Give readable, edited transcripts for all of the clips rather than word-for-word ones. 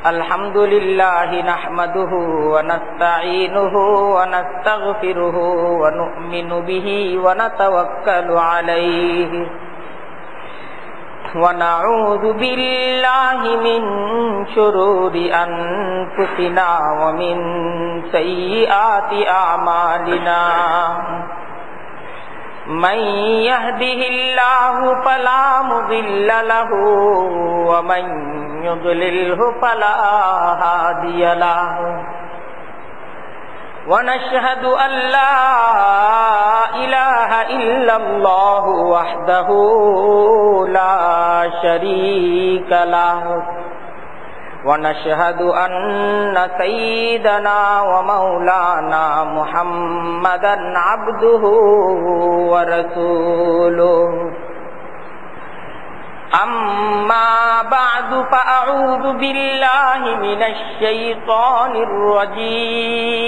अल्हम्दुलिल्लाह नहमदुहु व नस्तईनुहु व नस्तगफिरुहु व नु'मिनु बिही व नतवक्कलु अलैहि व नऊज़ु बिल्लाहि मिन शुरूरि अनफुसिना व मिन सय्यिआति अमालिना मन यहदिहिल्लाहु फला मुदिल्ल लहु व मन युद्लिलहु फला हादिय लहु व नशहदु अल्ला इलाहा इल्लल्लाहु वहदहु ला शरीका लहु व नशहदु अन्न सय्यिदना व मौलाना मुहम्मदन अब्दुहु व रसूलुहु अम्मा बअदु फअऊज़ु बिल्लाहि मिनश शैतानिर रजीम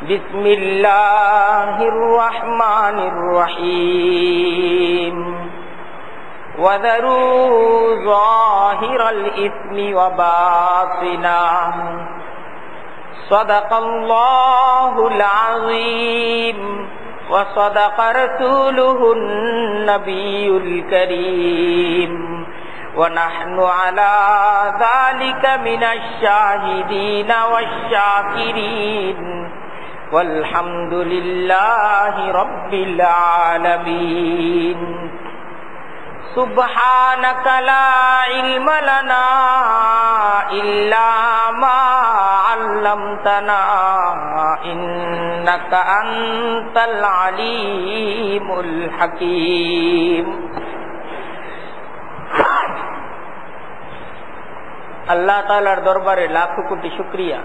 बिस्मिल्लाहिर रहमानिर रहीम वज़रू ज़ाहिरल इस्मि व बातिनह सदक़ल्लाहुल अज़ीम व सदक़ रसूलुहुन नबियुल करीम व नहनु अला ज़ालिका मिनश शाहिदीन वश्शाकिरीन वल्हम्दुलिल्लाहि रब्बिल आलमीन सुब्हानक ला इल्म लना इल्ला मा अल्लमतना इन्नक अंतल अलीमुल हकीम। अल्लाह ताआलार दरबारे लाखों कोटी शुक्रिया।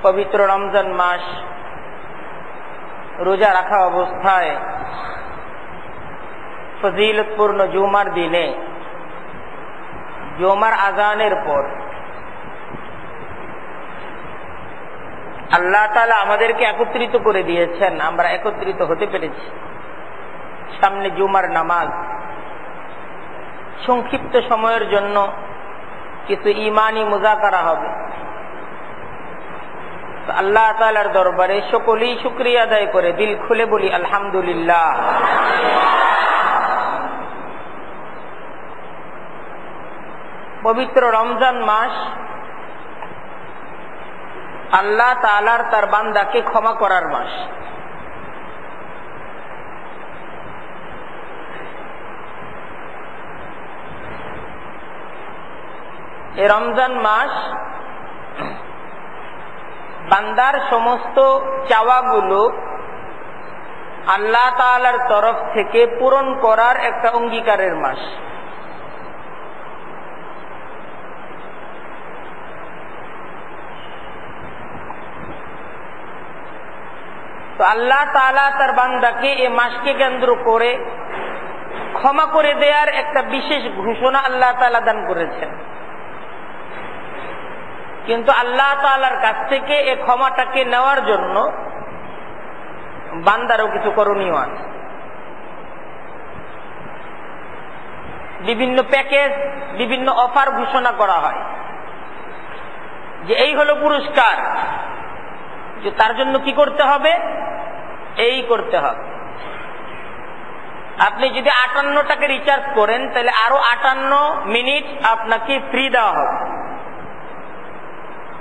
पवित्र रमजान मास रोजा रखा अवस्थाय फजीलतपूर्ण जुमार दिने जुमार आजानेर पर আল্লাহ তাআলা আমাদেরকে একত্রিত করে দিয়েছেন, আমরা একত্রিত হতে পেরেছি। সামনে জুমার নামাজ, সংক্ষিপ্ত সময়ের জন্য কিছু ঈমানি মুযাকারা হবে। তো আল্লাহ তাআলার দরবারে সকলেই শুকরিয়া আদায় করে দিল খুলে বলি আলহামদুলিল্লাহ। পবিত্র রমজান মাস আল্লাহ তাআলার তার বান্দাকে ক্ষমা করার মাস। এই রমজান মাস বান্দার সমস্ত চাওয়াগুলো আল্লাহ তাআলার তরফ থেকে পূরণ করার একটা অঙ্গীকারের মাস। তো আল্লাহ তাআলা তার বান্দাকে এই মাসকে কেন্দ্র করে ক্ষমা করে দেওয়ার একটা বিশেষ ঘোষণা আল্লাহ তাআলা দান করেছেন। কিন্তু আল্লাহ তাআলার কাছ থেকে এই ক্ষমাটাকে নেওয়ার জন্য বান্দারও কিছু করণীয় আছে। বিভিন্ন প্যাকেজ, বিভিন্ন অফার ঘোষণা করা হয় যে এই হলো পুরস্কার, যে তার জন্য কি করতে হবে, এই করতে হবে। আপনি যদি 58 টাকা রিচার্জ করেন তাহলে আরো 58 মিনিট আপনাকে ফ্রি দেওয়া হবে।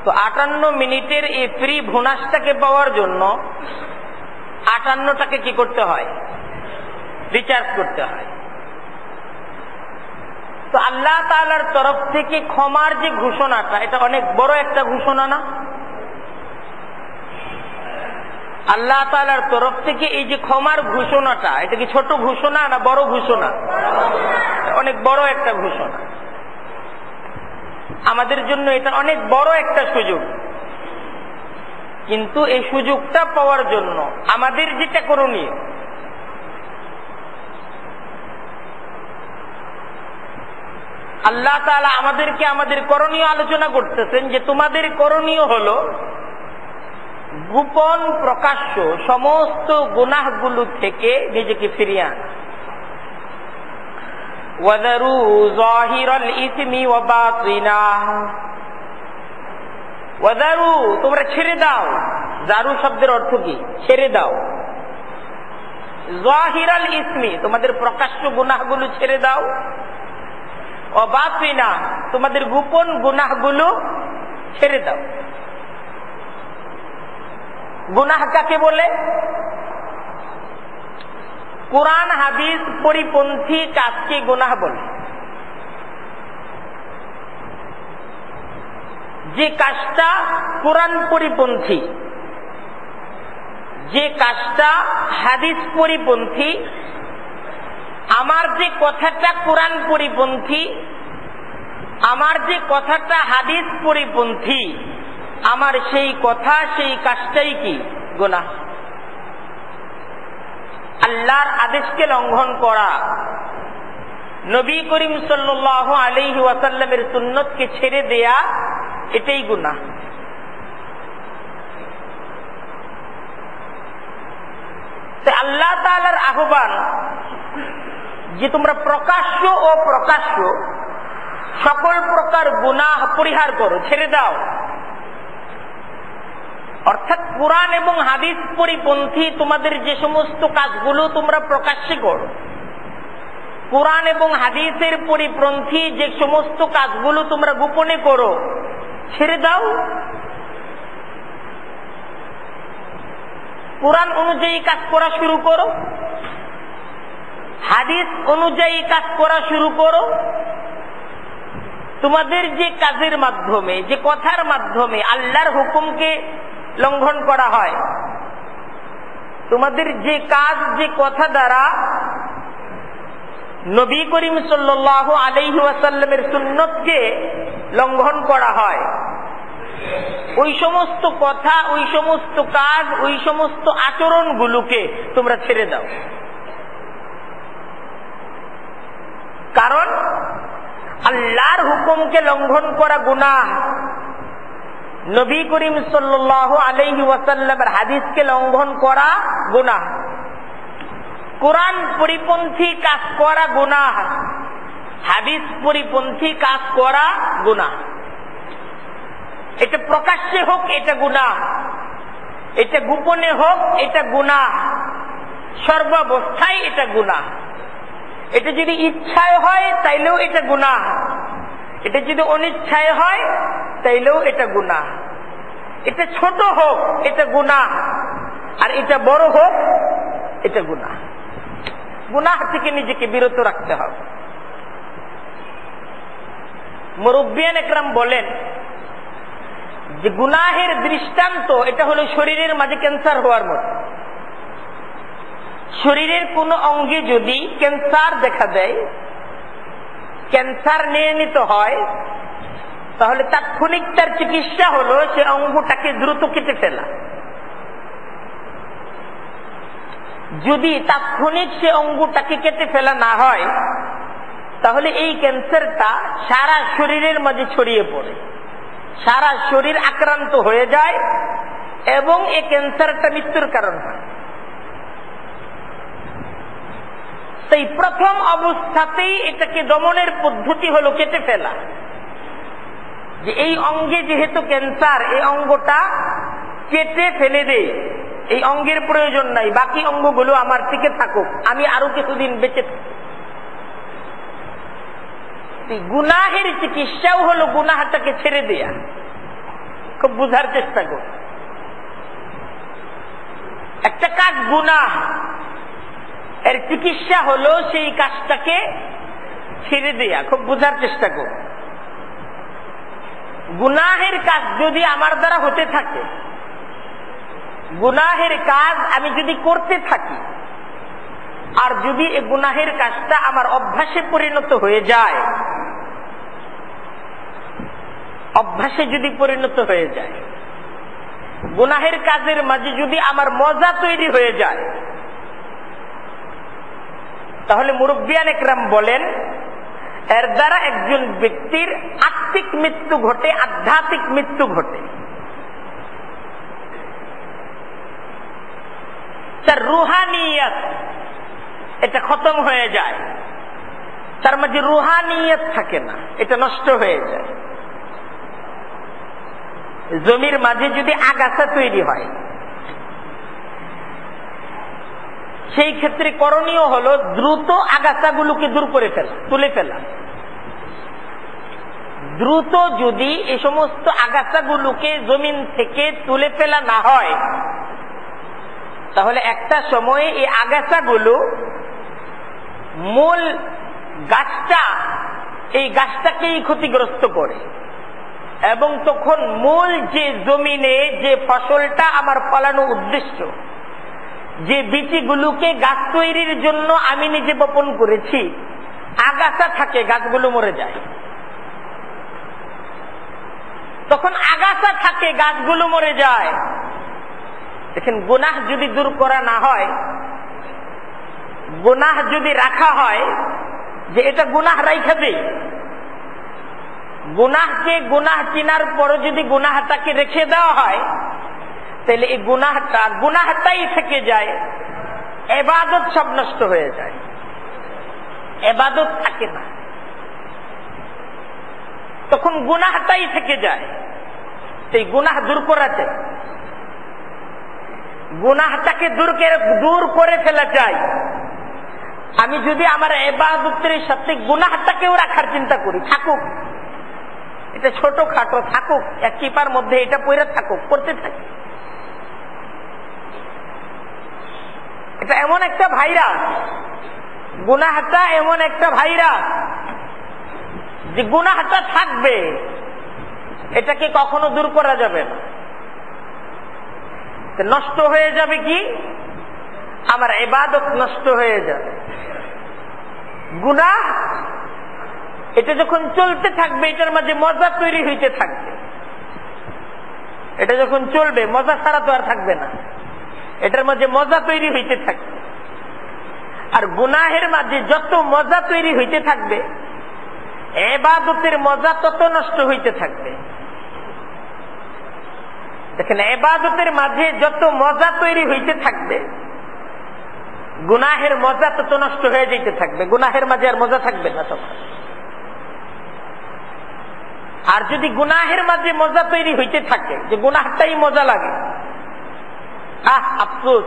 তো 58 মিনিটের এই ফ্রি বোনাসটাকে পাওয়ার জন্য 58 টাকা কি করতে হয়, রিচার্জ করতে হয়। তো আল্লাহ তাআলার তরফ থেকে ক্ষমার যে ঘোষণাটা, এটা অনেক বড় একটা ঘোষণা না? আল্লাহ তাআলার তরফ থেকে এই যে ক্ষমার ঘোষণাটা, এটা কি ছোট ঘোষণা না বড় ঘোষণা? অনেক বড় একটা ঘোষণা। আমাদের জন্য এটা অনেক বড় একটা সুযোগ। কিন্তু এই সুযোগটা পাওয়ার জন্য আমাদের যেটা করণীয়, আল্লাহ তাআলা আমাদেরকে আমাদের করণীয় আলোচনা করতেছেন যে তোমাদের করণীয় হলো গোপন প্রকাশ্য সমস্ত গুনাহগুলো থেকে নিজেকে ফিরিয়ে আনা। ওয়াযারু যাহিরাল ইসমি ওয়া বাতিনাহ, ওয়াযারু তোমরা ছেড়ে দাও। জারু শব্দের অর্থ কি? ছেড়ে দাও। যাহিরাল ইসমি তোমাদের প্রকাশ্য গুনাহগুলো ছেড়ে দাও। ওয়া বাতিনাহ তোমাদের গোপন গুনাহগুলো ছেড়ে দাও। গুনাহ কাকে বলে? কোরআন হাদিস পরিপন্থী কাজকে গুনাহ বলে। যে কাজটা কোরআন পরিপন্থী, যে কাজটা হাদিস পরিপন্থী, আমার যে কথাটা কোরআন পরিপন্থী, আমার যে কথাটা হাদিস পরিপন্থী, আমার সেই কথা সেই কাজটাই কি? গুনাহ। আল্লাহর আদেশকে লঙ্ঘন করা, নবী করিম সাল্লাল্লাহু আলাইহি ওয়াসাল্লামের সুন্নতকে ছেড়ে দেয়া, এটাই গুনাহ। আল্লাহ তাআলার আহ্বান যে তোমরা প্রকাশ্য ও প্রকাশ্য সকল প্রকার গুনাহ পরিহার করো, ছেড়ে দাও। অর্থাৎ কোরআন এবং হাদিস পরিপন্থী তোমাদের যে সমস্ত কাজগুলো তোমরা প্রকাশ্যে করো, কোরআন এবং হাদিসের পরিপন্থী যে সমস্ত কাজগুলো তোমরা গোপনে করো, ছেড়ে দাও। কোরআন অনুযায়ী কাজ করা শুরু করো, হাদিস অনুযায়ী কাজ করা শুরু করো। তোমাদের যে কাজের মাধ্যমে, যে কথার মাধ্যমে আল্লাহর হুকুমকে লঙ্ঘন করা হয়, তোমাদের যে কাজ যে কথা দ্বারা নবী করিম সাল্লাল্লাহু আলাইহি ওয়াসাল্লামের সুন্নতকে লঙ্ঘন করা হয়, ওই সমস্ত কথা, ওই সমস্ত কাজ, ওই সমস্ত আচরণগুলোকে তোমরা ছেড়ে দাও। কারণ আল্লাহর হুকুমকে লঙ্ঘন করা গুনাহ, নবী করিম সাল্লাল্লাহু আলাইহি ওয়াসাল্লামের হাদিসকে লঙ্ঘন করা গুনাহ, কোরআন পরিপন্থী কাজ করা গুনাহ, হাদিস পরিপন্থী কাজ করা গুনাহ। এটা প্রকাশ্যে হোক এটা গুনাহ, এটা গোপনে হোক এটা গুনাহ, সর্বাবস্থায় এটা গুনাহ। এটা যদি ইচ্ছায় হয় তাইলেও এটা গুনাহ, এটা যদি অনিচ্ছায় হয় তাইলেও এটা গুনাহ। এটা ছোট হোক এটা গুনাহ, আর এটা বড় হোক এটা গুনাহ। গুনাহ থেকে নিজেকে বিরত রাখতে হবে। মুরব্বিয়ান একরাম বলেন যে গুনাহের দৃষ্টান্ত এটা হলো শরীরের মাঝে ক্যান্সার হওয়ার মতো। শরীরের কোন অঙ্গে যদি ক্যান্সার দেখা দেয়, ক্যান্সার নির্ণীত হয়, তাহলে তাৎক্ষণিক তার চিকিৎসা হলো সে অঙ্গটাকে দ্রুত কেটে ফেলা। যদি তাৎক্ষণিক সে অঙ্গটাকে কেটে ফেলা না হয়, তাহলে এই ক্যান্সারটা সারা শরীরের মাঝে ছড়িয়ে পড়ে, সারা শরীর আক্রান্ত হয়ে যায় এবং এই ক্যান্সারটা মৃত্যুর কারণ হয়। তাই প্রথম অবস্থাতেই এটাকে দমনের পদ্ধতি হলো কেটে ফেলা। যে এই অঙ্গে যেহেতু ক্যান্সার, এই অঙ্গটা কেটে ফেলে দেয়, এই অঙ্গের প্রয়োজন নাই, বাকি অঙ্গগুলো আমার টিকে থাকুক, আমি আরো কিছুদিন বেঁচে থাকি। গুনাহের চিকিৎসাও হলো গুনাহটাকে ছেড়ে দেয়া। খুব বুঝার চেষ্টা কর, একটা কাজ গুনাহ, এর চিকিৎসা হলো সেই কাজটাকে ছেড়ে দেয়া। খুব বুঝার চেষ্টা কর, গুনাহের কাজ যদি আমার দ্বারা হতে থাকে, গুনাহের কাজ আমি যদি করতে থাকি, আর যদি এই গুনাহের কাজটা আমার অভ্যাসে পরিণত হয়ে যায়, অভ্যাসে যদি পরিণত হয়ে যায়, গুনাহের কাজের মাঝে যদি আমার মজা তৈরি হয়ে যায়, তাহলে মুরব্বিয়ান একরাম বলেন এর দ্বারা একজন ব্যক্তির আত্মিক মৃত্যু ঘটে, আধ্যাত্মিক মৃত্যু ঘটে। তার রুহানিয়ত এটা খতম হয়ে যায়, তার মাঝে রুহানিয়ত থাকে না, এটা নষ্ট হয়ে যায়। জমির মাঝে যদি আগাছা তৈরি হয়, সেই ক্ষেত্রে করণীয় হলো দ্রুত আগাছাগুলোকে দূর করে ফেলা, তুলে ফেলা। দ্রুত যদি এই সমস্ত আগাছাগুলোকে জমিন থেকে তুলে ফেলা না হয়, তাহলে একটা সময়ে এই আগাছাগুলো মূল গাছটা, এই গাছটাকেই ক্ষতিগ্রস্ত করে, এবং তখন মূল যে জমিনে যে ফসলটা আমার ফলানো উদ্দেশ্য, যে বীজগুলোকে গাছ তৈরির জন্য আমি নিজে বপন করেছি, আগাছা থাকে, গাছগুলো মরে যায়। তখন আগাছা থাকে, গাছগুলো মরে যায়। দেখেন, গুনাহ যদি দূর করা না হয়, গুনাহ যদি রাখা হয়, যে এটা গুনাহ রাইখা দেই, গুনাহকে গুনাহ চিনার পরও যদি গুনাহটাকে রেখে দেওয়া হয়, তাহলে এই গুনাহটাই থেকে যায়, ইবাদত সব নষ্ট হয়ে যায়, ইবাদত থাকে না, তখন গুনাহটাই থেকে যায়। সেই গুনাহ দূর করা চাই, গুনাহটাকে দূর করে ফেলা চাই। আমি যদি আমার ইবাদতের সাথে গুনাহটাকেও রাখার চিন্তা করি, থাকুক, এটা ছোট খাটো থাকুক, এক চিপার মধ্যে এটা পড়ে থাকুক, করতে থাকি, এটা এমন একটা ভাইরাস, গুনাহটা এমন একটা ভাইরাস যে গুনাহটা থাকবে, এটাকে কখনো দূর করা যাবে না। নষ্ট হয়ে যাবে কি? আমার ইবাদত নষ্ট হয়ে যাবে। গুনাহ এটা যখন চলতে থাকবে, এটার মাঝে মজা তৈরি হইতে থাকবে, এটা যখন চলবে, মজা ছাড়া তো আর থাকবে না, এটার মাঝে মজা তৈরি হইতে থাকবে। আর গুনাহের মাঝে যত মজা তৈরি হইতে থাকবে, ইবাদতের মজা তত নষ্ট হইতে থাকবে। দেখেন, ইবাদতের মাঝে যত মজা তৈরি হইতে থাকবে, গুনাহের মজা তত নষ্ট হয়ে যেতে থাকবে, গুনাহের মাঝে আর মজা থাকবে না তখন। আর যদি গুনাহের মাঝে মজা তৈরি হইতে থাকে, যে গুনাহটাই মজা লাগে, আফসোস,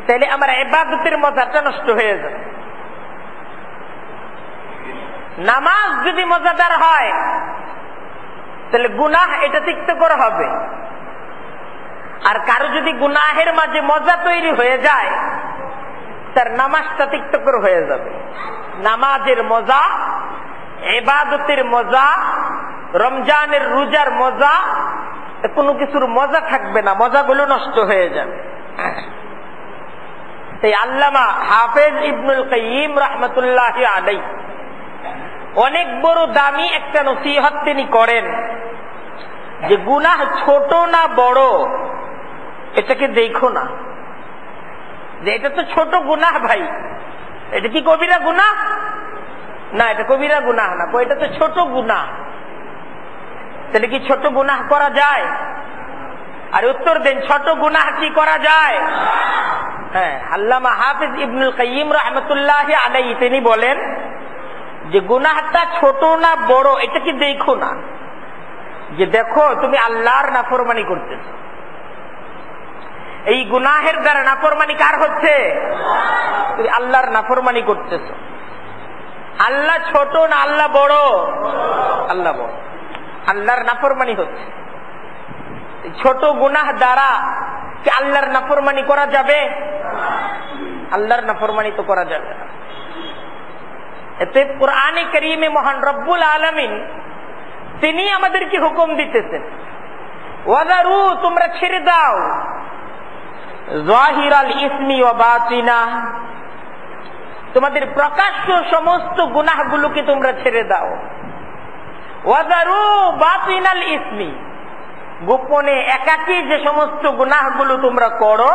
তাহলে আমার ইবাদতের মজাটা নষ্ট হয়ে যাবে। নামাজ যদি মজাদার হয়, তাহলে গুনাহ এটা তিক্তকর হবে। আর কারো যদি গুনাহের মাঝে মজা তৈরি হয়ে যায়, তার নামাজটা তিক্তকর হয়ে যাবে। নামাজের মজা, ইবাদতের মজা, রমজানের রোজার মজা, কোনো কিছুর মজা থাকবে না, মজাগুলো নষ্ট হয়ে যাবে। তাই আল্লামা হাফেজ ইবনুল কাইয়িম রাহমাতুল্লাহি আলাইহি অনেক বড় দামি একটা নসিহত তিনি করেন, যে গুনাহ ছোট না বড় এটাকে দেখো না, যে এটা তো ছোট গুনাহ ভাই, এটা কি কবিরা গুনাহ? না, এটা কবিরা গুনাহ না, এটা তো ছোট গুনাহ। তাহলে কি ছোট গুনাহ করা যায়? আর উত্তর দেন, ছোট গুনাহ কি করা যায়? হ্যাঁ, আল্লামা হাফিজ ইবনুল কাইয়িম রাহমাতুল্লাহি আলাইহি তিনি বলেন যে গুনাহটা ছোট না বড় এটা কি দেখো না, যে দেখো তুমি আল্লাহর নাফরমানি করতেছো, এই গুনাহের দ্বারা নাফরমানি কার হচ্ছে? তুমি আল্লাহর নাফরমানি করতেছো। আল্লাহ ছোট না আল্লাহ বড়? আল্লাহ বড়। আল্লাহর নাফরমানি হচ্ছে। ছোট গুনাহ দ্বারা কি আল্লাহর নাফরমানি করা যাবে? আল্লাহর নাফরমানি তো করা যাবে না। এতে কোরআনে কারীমে মহান রব্বুল আলামিন তিনি আমাদেরকে হুকুম দিতেছেন, ওয়াদারু, তোমরা ছেড়ে দাও, যাহিরাল ইসমি ওয়া বাতিনা, তোমাদের প্রকাশ্য সমস্ত গুনাহগুলোকে তোমরা ছেড়ে দাও। ওয়াদারু বাতিনাল ইসমি, গোপনে একাকী যে সমস্ত গুনাহগুলো তোমরা করো,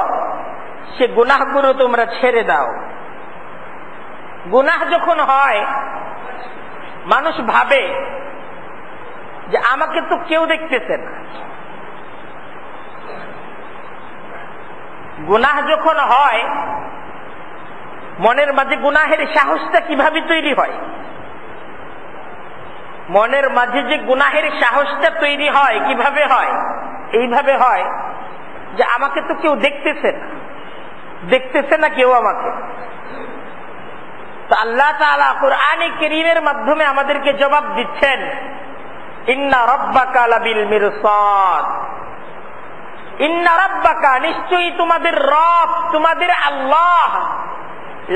সে গুনাহগুলো তোমরা ছেড়ে দাও। গুনাহ যখন হয়, মানুষ ভাবে যে আমাকে তো কেউ দেখতেছে না, গুনাহ যখন হয়, মনের মাঝে গুনাহের সাহসটা কিভাবে তৈরি হয়? মনের মাঝে যে গুনাহের সাহসটা তৈরি হয় কিভাবে হয়? এইভাবে হয় যে আমাকে তো কেউ দেখতেছে না কেউ আমাকে। তো আল্লাহ তাআলা কুরআনে কারীমের মাধ্যমে আমাদেরকে জবাব দিচ্ছেন, ইন্না রাব্বাকা লাবিল মিরসাদ। ইন্না রাব্বাকা, নিশ্চয়ই তোমাদের রব, তোমাদের আল্লাহ,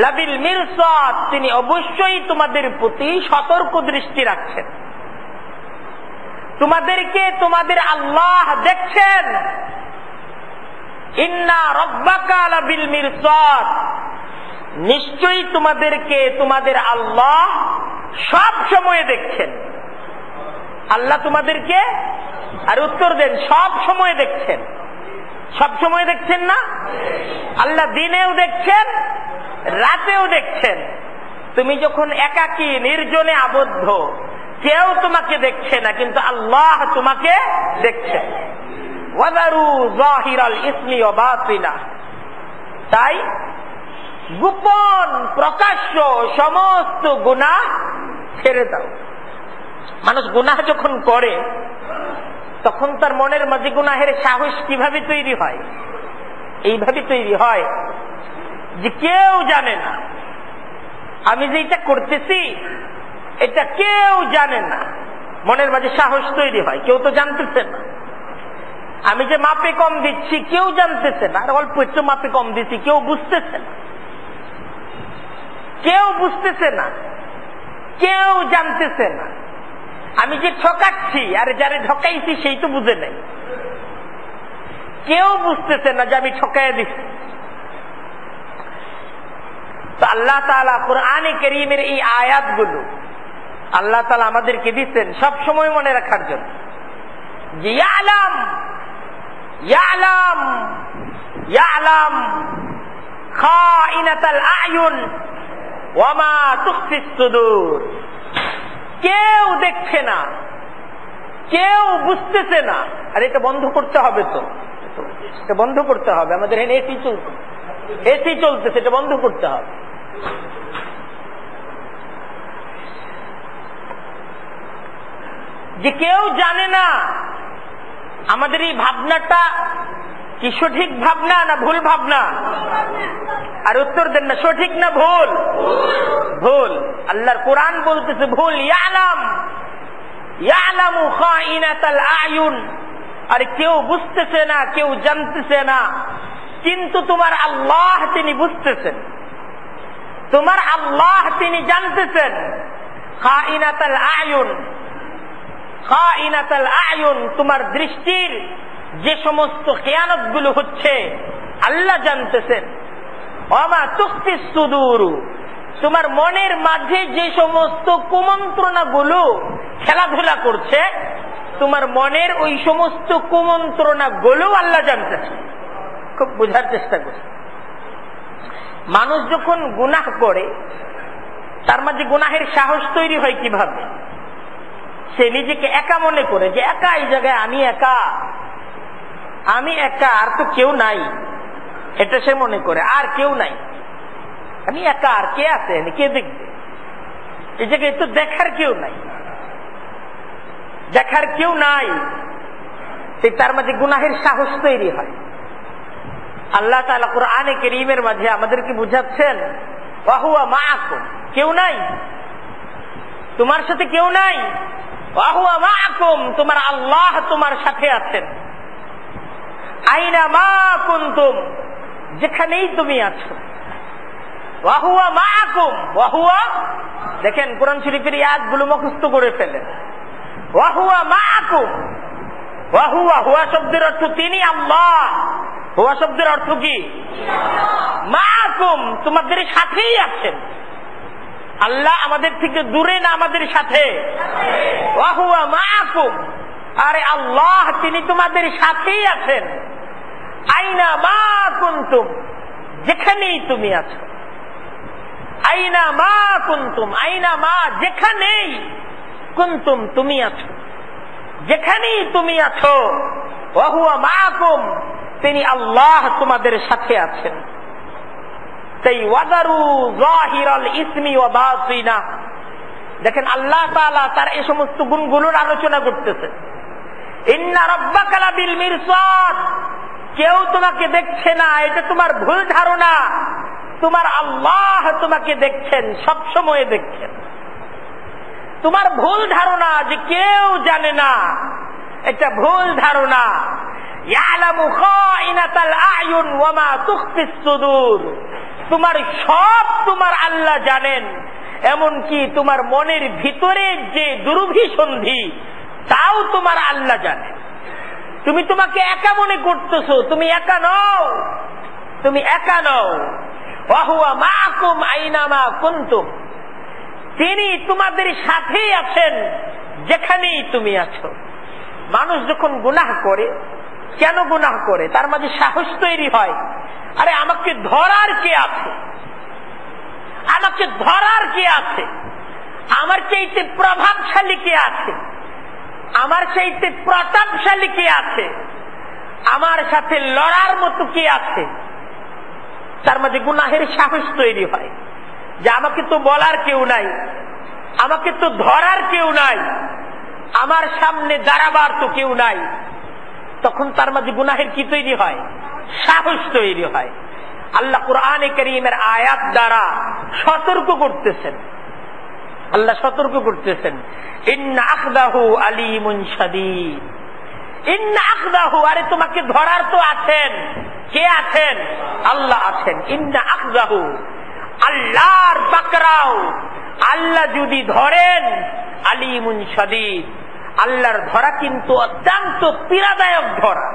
লাবিল মিরসাদ, তিনি অবশ্যই তোমাদের প্রতি সতর্ক দৃষ্টি রাখছেন। তোমাদেরকে তোমাদের আল্লাহ দেখছেন। ইন্না রাব্বাকা লাবিল মিরসাদ, নিশ্চয়ই তোমাদেরকে তোমাদের আল্লাহ সব সময় দেখছেন। আল্লাহ তোমাদেরকে, আর উত্তর দেন, সব সময় দেখছেন। সব সময় দেখছেন না? আল্লাহ দিনেও দেখছেন, রাতেও দেখছেন। তুমি যখন একাকী নির্জনে আবদ্ধ, কেউ তোমাকে দেখছে না, কিন্তু আল্লাহ তোমাকে দেখছেন। ওয়াদারু যাহিরাল ইসমি ওয়া বাতিনা, তাই গোপন প্রকাশ্য সমস্ত গুনাহ ছেড়ে দাও। মানুষ গুনাহ যখন করে তখন তার মনের মাঝে গুনাহের সাহস কিভাবে তৈরি হয়? এইভাবে তৈরি হয় যে কেউ জানে না আমি যে এটা করতেছি, এটা কেউ জানে না। মনের মাঝে সাহস তৈরি হয়, কেউ তো জানতেছে না। আমি যে মাপে কম দিচ্ছি কেউ জানতেছে না, আর অল্প একটু মাপে কম দিচ্ছি কেউ বুঝতেছে না, কেউ বুঝতেছে না, কেউ জানতেছে না। আমি যে ঠকাচ্ছি, আর যারে ঠকাইছি সেই তো বুঝে নাই, কেউ বুঝতেছে না যে আমি ঠকাইয়া দিচ্ছি। তো আল্লাহ তাআলা কুরআনে কারীমের এই আয়াতগুলো আল্লাহ তাআলা আমাদেরকে দিচ্ছেন সব সময় মনে রাখার জন্য, যে ইয়ালাম ইয়ালাম ইয়ালাম খাইনাতাল আয়ুন ওয়া মা তুখফিস সুদূর। কেউ দেখছে না, কেউ বুঝতেছে না। আর এটা বন্ধ করতে হবে, তো এটা বন্ধ করতে হবে। আমাদের এখানে এসি চলতেছে, এটা বন্ধ করতে হবে। যে কেউ জানে না আমাদের এই ভাবনাটা কি সঠিক ভাবনা না ভুল ভাবনা? আর উত্তর দেন না, সঠিক না ভুল? ভুল। আল্লাহর কোরআন বলতেছে ভুল। ইয়ালাম ইয়ালামু খাইনাতাল আয়ুন, আর কেউ বুঝতেছে না, কেউ জানতেছে না, কিন্তু তোমার আল্লাহ তিনি বুঝতেছেন, তোমার আল্লাহ তিনি জানতেছেন। খাইনাতাল আয়ুন, খাইনাতাল আয়ুন, তোমার দৃষ্টির যে সমস্ত খেয়ানত গুলো হচ্ছে আল্লাহ জানতেছেন। ওয়া মা তুখফিস সুদূর, তোমার মনের মাঝে যে সমস্ত কুমন্ত্রণা গুলো খেলাধুলা করছে, তোমার মনের ওই সমস্ত কুমন্ত্রণা গুলো আল্লাহ জানতেছেন। খুব বোঝার চেষ্টা করছে। মানুষ যখন গুনাহ করে তার মাঝে গুনাহের সাহস তৈরি হয় কিভাবে? সে নিজেকে একা মনে করে, যে একা, এই জায়গায় আমি একা, আমি একা, আর তো কেউ নাই। এটা সে মনে করে, আর কেউ নাই, আমি একা, আর কে আছে, কে দেখবে? এই জায়গায় তো দেখার কেউ নাই, দেখার কেউ নাই। তার মাঝে গুনাহের সাহস তৈরি হয়। আল্লাহ তাআলা কুরআনে কারীমের মাঝে আমাদেরকে বুঝাচ্ছেন, ওয়া হুয়া মাআকুম, কেউ নাই, তোমার সাথে কেউ নাই। ওয়া হুয়া মাআকুম, তোমার আল্লাহ তোমার সাথে আছেন। আইনা মা কুনতুম, যেখানেই তুমি আছো। ওয়া হুয়া মাআকুম, ওয়া হুয়া, দেখেন কোরআন শরীফের এই আয়াতগুলো মুখস্থ করে ফেলেন। ওয়া হুয়া মাআকুম, ওয়া হুয়া, হুয়া শব্দের অর্থ তিনি আল্লাহ। হুয়া শব্দের অর্থ কি? মাআকুম, তোমাদের সাথেই আছেন। আল্লাহ আমাদের থেকে দূরে না, আমাদের সাথে। ওয়া হুয়া মাআকুম, আরে আল্লাহ তিনি তোমাদের সাথেই আছেন। আইনা মা কুনতুম, যেখানেই তুমি আছো। আইনা মা কুনতুম, আইনা মা, যেখানেই, কুনতুম তুমি আছো, যেখানেই তুমি আছো। ওয়া হুয়া মাআকুম, তিনি আল্লাহ তোমাদের সাথে আছেন। তাই ওয়াদারু যাহিরাল ইসমি ওয়া বাতিনা, দেখেন আল্লাহ তাআলা তার এই সমস্ত গুণগুলোর আলোচনা করতেছেন। ইন্না রাব্বাকা লাবিল মিরসাদ, কেউ তোমাকে দেখছে না, এটা তোমার ভুল ধারণা। তোমার আল্লাহ তোমাকে দেখছেন, সব সময় দেখছেন। তোমার ভুল ধারণা যে কেউ জানে না, এটা ভুল ধারণা। ইয়ালামু খাইনাতাল আয়ুন ওয়া মা তুখফিস সুদূর, তোমার সব তোমার আল্লাহ জানেন, এমনকি তোমার মনের ভিতরে যে দুরভিসন্ধি তাও তোমার আল্লাহ জানেন। তুমি তোমাকে একা মনে করতেছো, তুমি একা নও, তুমি একা নও। ওয়া হুয়া মাআকুম আইনামা কুনতুম, তিনি তোমাদের সাথেই আছেন যেখানেই তুমি আছো। মানুষ যখন গুনাহ করে, কেন গুনাহ করে? তার মাঝে সাহস তৈরি হয়, আরে আমাকে ধরার কে আছে, আমাকে ধরার কে আছে, আমার চাইতে প্রভাবশালী কে আছে, আমার চাইতে প্রতাপশালী কে আছে, আমার সাথে লড়ার মতো কে আছে। তার মাঝে গুনাহের সাহস তৈরি হয় যে আমাকে তো বলার কেউ নাই, আমাকে তো ধরার কেউ নাই, আমার সামনে দাঁড়াবার তো কেউ নাই। তখন তার মাঝে গুনাহের কি তৈরি হয়? সাহস তৈরি হয়। আল্লাহ কুরআনে কারীমের আয়াত দ্বারা সতর্ক করতেছেন, আল্লাহ সতর্ক করতেছেন, ইন্না আখদাহু আলীমুন শাদীদ, ইন্না আখদাহু, আরে তোমাকে ধরার তো আছেন, কে আছেন? আল্লাহ আছেন। ইন্না আখদাহু, আল্লাহর পাকড়াও, আল্লাহ যদি ধরেন, আলীমুন শাদীদ, আল্লাহর ধরা কিন্তু অত্যন্ত পীড়াদায়ক ধরা,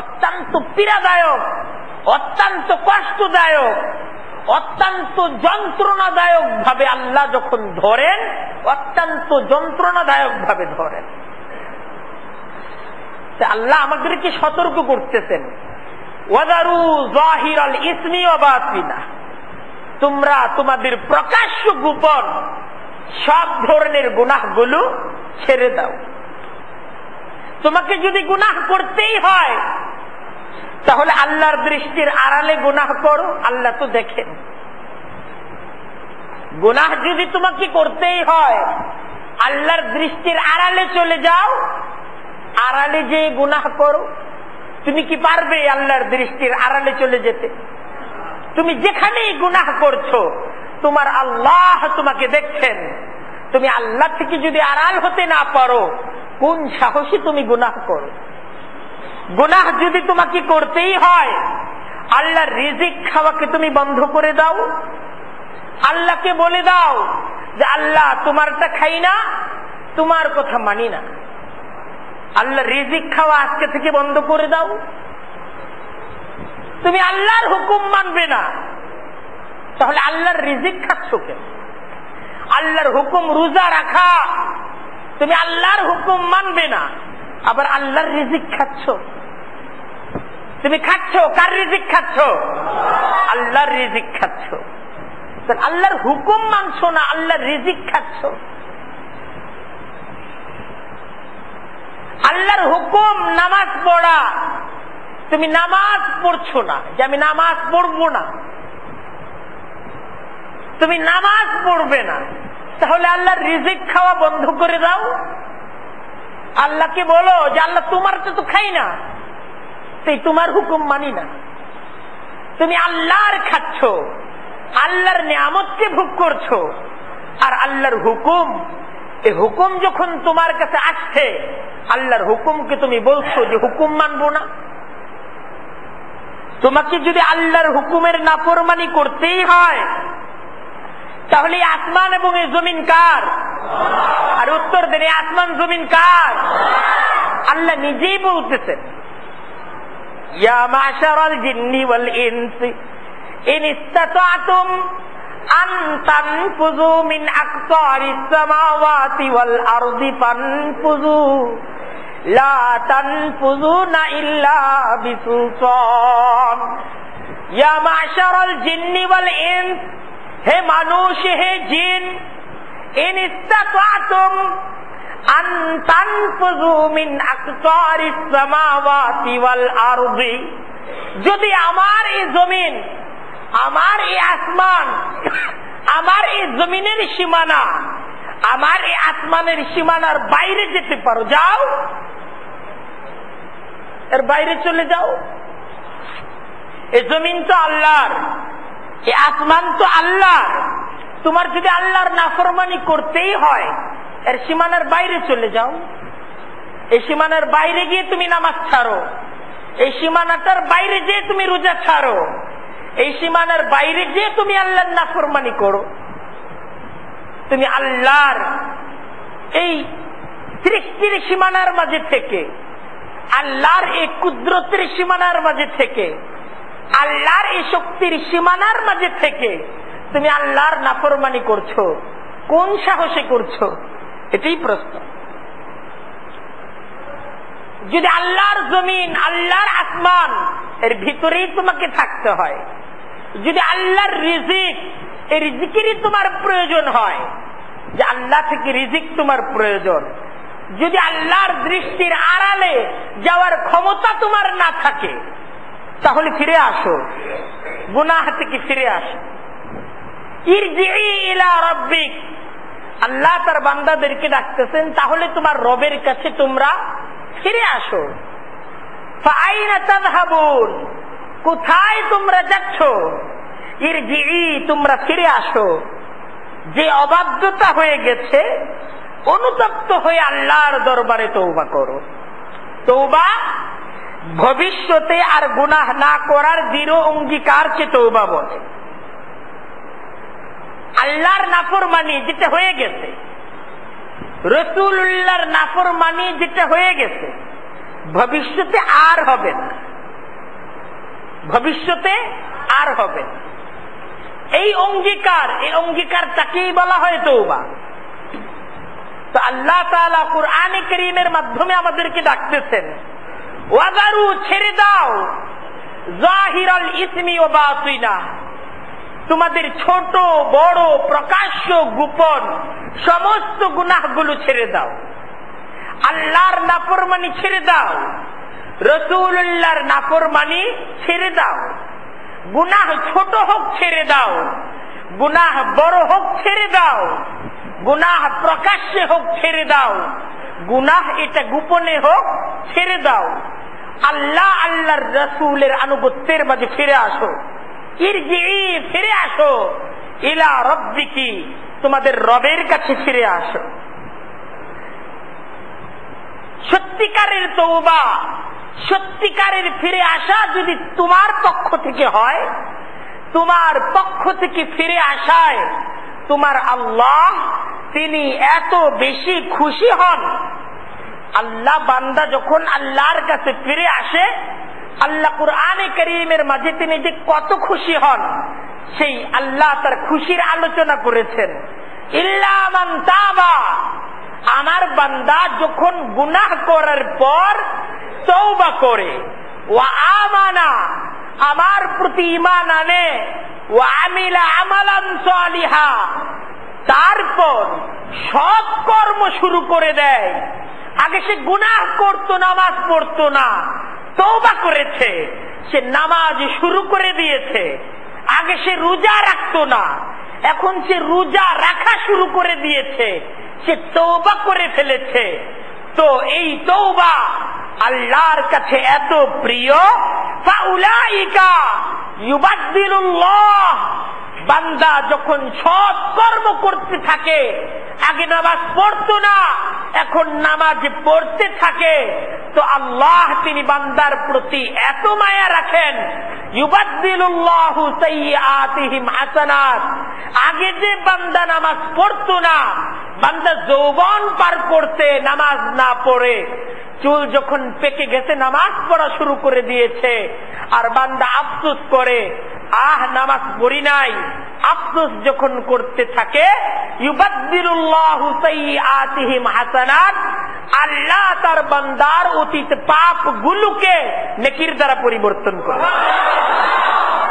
অত্যন্ত পীড়াদায়ক, অত্যন্ত কষ্টদায়ক, অত্যন্ত যন্ত্রণাদায়ক ভাবে আল্লাহ যখন ধরেন, অত্যন্ত যন্ত্রণাদায়ক ভাবে ধরেন। আল্লাহ আমাদেরকে সতর্ক করতেছেন, ওয়াদারু যাহিরাল ইসমি ওয়া বাতিনা, তোমরা তোমাদের প্রকাশ্য গোপন সব ধরনের গুনাহগুলো ছেড়ে দাও। তোমাকে যদি গুনাহ করতেই হয় তাহলে আল্লাহর দৃষ্টির আড়ালে গুনাহ করো, আল্লাহ তো দেখেন। গুনাহ যদি তোমাকে করতেই হয়, আল্লাহর দৃষ্টির আড়ালে চলে যাও, আড়ালে যে গুনাহ করো। তুমি কি পারবে আল্লাহর দৃষ্টির আড়ালে চলে যেতে? তুমি যেখানেই গুনাহ করছো, তোমার আল্লাহ তোমাকে দেখছেন। তুমি আল্লাহ থেকে যদি আড়াল হতে না পারো, কোন সাহসে তুমি গুনাহ করো? গুনাহ যদি তোমাকে করতেই হয়, আল্লাহর রিজিক খাওয়াকে তুমি বন্ধ করে দাও। আল্লাহকে বলে দাও যে আল্লাহ তোমারটা খাই না, তোমার কথা মানি না, আল্লাহর রিজিক খাওয়া আজকে থেকে বন্ধ করে দাও। তুমি আল্লাহর হুকুম মানবে না, তাহলে আল্লাহর রিজিক খাচ্ছ কেন? আল্লাহর হুকুম রোজা রাখা, তুমি আল্লাহর হুকুম মানবে না, আবার আল্লাহর রিজিক খাচ্ছ। তুমি খাচ্ছ কার রিজিক খাচ্ছ? আল্লাহর রিজিক খাচ্ছ। আল্লাহর হুকুম মানছো না, আল্লাহর রিজিক খাচ্ছ। আল্লাহর হুকুম নামাজ পড়া, তুমি নামাজ পড়ছো না, যে আমি নামাজ পড়বো না, তুমি নামাজ পড়বে না, তাহলে আল্লাহর রিজিক খাওয়া বন্ধ করে দাও। আল্লাহকে বলো যে আল্লাহ তোমারটা তো খাই না, সেই তোমার হুকুম মানি না। তুমি আল্লাহর খাচ্ছ, আল্লাহর নিয়ামতকে ভোগ করছো, আর আল্লাহর হুকুম, এই হুকুম যখন তোমার কাছে আসছে, আল্লাহর হুকুমকে তুমি বলছো যে হুকুম মানবো না। তোমাকে যদি আল্লাহর হুকুমের নাফরমানি করতেই হয়, তাহলে আসমান এবং এই জমিন কার? আর উত্তর দেন, আসমান জমিন কার? আল্লাহ নিজেই বলতেছেন, ইয়া মাশারাল জিন্নি ওয়াল ইনসি ইন ইসতাতাতুম আন তানফুযু মিন আকতারিস সামাওয়াতি ওয়াল আরদি ফানফুযু লা তানফুযুনা ইল্লা বিসুলতান। ইয়া মাশারাল জিন্নি ওয়াল ইনস, হে মানুষ হে জিন, ইন ইসতাতাতুম, আন তানফুযু মিন আকতারিস সামাওয়াতি ওয়াল আরদি, যদি আমার এই জমিন, আমার এই আসমান, আমার এই জমিনের সীমানা, আমার এই আসমানের সীমানার বাইরে যেতে পারো, যাও, এর বাইরে চলে যাও। এই জমিন তো আল্লাহর, এই আসমান তো আল্লাহর। তোমার যদি আল্লাহর নাফরমানি করতেই হয়, এর সীমানার বাইরে চলে যাও। এই সীমানার বাইরে গিয়ে তুমি নামাজ ছাড়ো, এই সীমানাটার বাইরে যেয়ে তুমি রোজা ছাড়ো, এই সীমানার বাইরে যেয়ে তুমি আল্লাহর নাফরমানি করো। তুমি আল্লাহর এই সৃষ্টির সীমানার মাঝে থেকে, আল্লাহর এই কুদরতের সীমানার মাঝে থেকে, আল্লাহর এই শক্তির সীমানার মাঝে থেকে তুমি আল্লাহর নাফরমানি করছো। কোন সাহসে করছো? এটাই প্রশ্ন। যদি আল্লাহর জমিন, আল্লাহর আসমান এর ভিতরেই তোমাকে থাকতে হয়, যদি আল্লাহর রিজিক, এই রিজিকেরই তোমার প্রয়োজন হয়, যে আল্লাহ থেকে রিজিক তোমার প্রয়োজন, যদি আল্লাহর দৃষ্টির আড়ালে যাওয়ার ক্ষমতা তোমার না থাকে, তাহলে ফিরে আসো, গুনাহ থেকে ফিরে আসো। ইরজিই ইলা রাব্বিক, আল্লাহ তার বান্দাদেরকে ডাকতেছেন, তাহলে তোমার রবের কাছে তোমরা ফিরে আসো। ফাআইনা তাযহাবুন, কোথায় তোমরা যাচ্ছ? ইরজিই, তোমরা ফিরে আসো। যে অবাধ্যতা হয়ে গেছে, অনুতপ্ত হয়ে আল্লাহর দরবারে তওবা করো। তওবা ভবিষ্যতে আর গুনাহ না করার দৃঢ় অঙ্গীকারকে তওবা বলে। আল্লাহর নাফরমানি যেটা হয়ে গেছে, রাসূলুল্লাহর নাফরমানি যেটা হয়ে গেছে, ভবিষ্যতে আর হবে না, ভবিষ্যতে আর হবে না। এই অঙ্গীকার, এই অঙ্গীকারটাকেই বলা হয় তওবা। তো আল্লাহ তাআলা কুরআনে কারীমের মাধ্যমে আমাদেরকে ডাকতেছেন, ওয়াদারু, ছেড়ে দাও, জাহিরাল ইসমি ওয়া বাতিনা, তোমাদের ছোট বড় প্রকাশ্য গোপন সমস্ত গুনাহগুলো ছেড়ে দাও। আল্লাহর নাফরমানি ছেড়ে দাও, রাসূলুল্লাহর নাফরমানি ছেড়ে দাও। গুনাহ ছোট হোক ছেড়ে দাও, গুনাহ বড় হোক ছেড়ে দাও, গুনাহ প্রকাশ্যে হোক ছেড়ে দাও, গুনাহ এটা গোপনে হোক ছেড়ে দাও। আল্লাহ আল্লাহর রাসূলের আনুগত্যের মাঝে ফিরে আসো। ইরজিই, ফিরে আসো, ইলা রাব্বিকি, তোমাদের রবের কাছে ফিরে আসো। সত্যিকারের তওবা, সত্যিকারের ফিরে আসা যদি তোমার পক্ষ থেকে হয়, তোমার পক্ষ থেকে ফিরে আসায় তোমার আল্লাহ, তিনি এত বেশি খুশি হন। আল্লাহ বান্দা যখন আল্লাহর কাছে ফিরে আসে, আল্লাহ কুরআনে কারীমের মাঝে তিনি যে কত খুশি হন, সেই আল্লাহ তার খুশির আলোচনা করেছেন। ইল্লা মান তাবা, আমার বান্দা যখন গুনাহ করার পর তওবা করে, ওয়া আমানা, আমার প্রতি ঈমান আনে, ওয়া আমিলা আমালান সালিহা, তারপর সৎ কর্ম শুরু করে দেয়। আগে সে গুনাহ করতো, নামাজ পড়তো না, তওবা করেছে, সে নামাজ শুরু করে দিয়েছে। আগে সে রোজা রাখতো না, এখন সে রোজা রাখা শুরু করে দিয়েছে, সে তওবা করে ফেলেছে। তো এই তওবা আল্লাহর কাছে এত প্রিয়, ফাউলাইকা ইউবাদদিলুল্লাহ, বান্দা যখন সৎ কর্ম করতে থাকে, আগে নামাজ পড়তো না, এখন নামাজ পড়তে থাকে, তো আল্লাহ তিনি বান্দার প্রতি এত মায়া রাখেন, ইউবাদদিলুল্লাহু সাইয়্যাতিহিম হাসানাত। আগে যে বান্দা নামাজ পড়তো না, বান্দা যৌবন পার করতে নামাজ না পড়ে, চুল যখন পেকে গেছে নামাজ পড়া শুরু করে দিয়েছে, আর বান্দা আফসোস করে, আহ নামাজ পড়ি নাই, আফসোস যখন করতে থাকে, ইউবাদদিলুল্লাহু সাইয়্যাতিহিম হাসানাত, আল্লাহ তার বান্দার অতীত পাপ গুলোকে নেকির দ্বারা পরিবর্তন করে।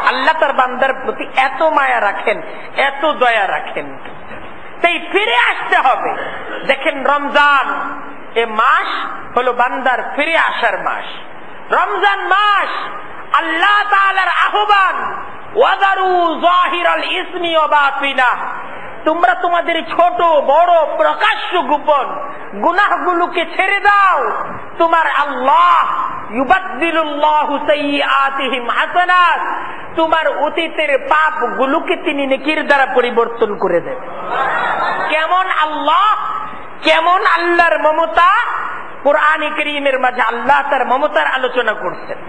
আল্লাহ তার বান্দার প্রতি এত মায়া রাখেন, এত দয়া রাখেন। তাই ফিরে আসতে হবে। দেখেন রমজান এ মাস হলো বান্দার ফিরে আসার মাস। রমজান মাস আল্লাহ তাআলার আহ্বান, ওয়াদারু যাহিরাল ইসমি ওয়া বাতিনা, তোমরা তোমাদের ছোট বড় প্রকাশ্য গোপন গুনাহগুলোকে ছেড়ে দাও। তোমার আল্লাহ ইউবাদদিলুল্লাহু সাইয়্যাতিহিম হাসানাত, তোমার অতীতের পাপগুলোকে তিনি নেকির দ্বারা পরিবর্তন করে দেন। কেমন আল্লাহ, কেমন আল্লাহর মমতা! কুরআনে কারীমের মাঝে আল্লাহ তার মমতার আলোচনা করছেন,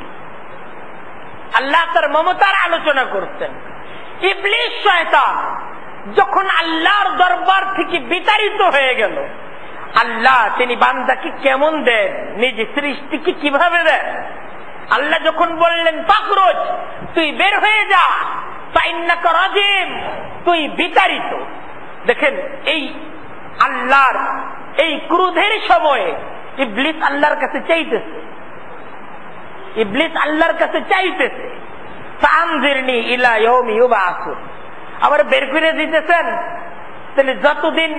আল্লাহ তার মমতার আলোচনা করছেন। ইবলিস শয়তান যখন আল্লাহর দরবার থেকে বিতাড়িত হয়ে গেল, আল্লাহ তিনি বান্দাকে কেমন দেন, নিজ সৃষ্টিকে কিভাবে দেন? আল্লাহ যখন বললেন ফাখরুজ, তুই বের হয়ে যা, ফাইন্নাকা রাজিম, তুই বিতাড়িত। দেখেন এই আল্লাহর এই ক্রোধের সময়ে ইবলিস আল্লাহর কাছে চাইতেছে, ইবলিস আল্লাহর কাছে চাইতেছে, ফানজিরনি ইলা ইয়াউমি ইউবাসুন, আবার বের করে দিতেছেন। তাহলে যতদিন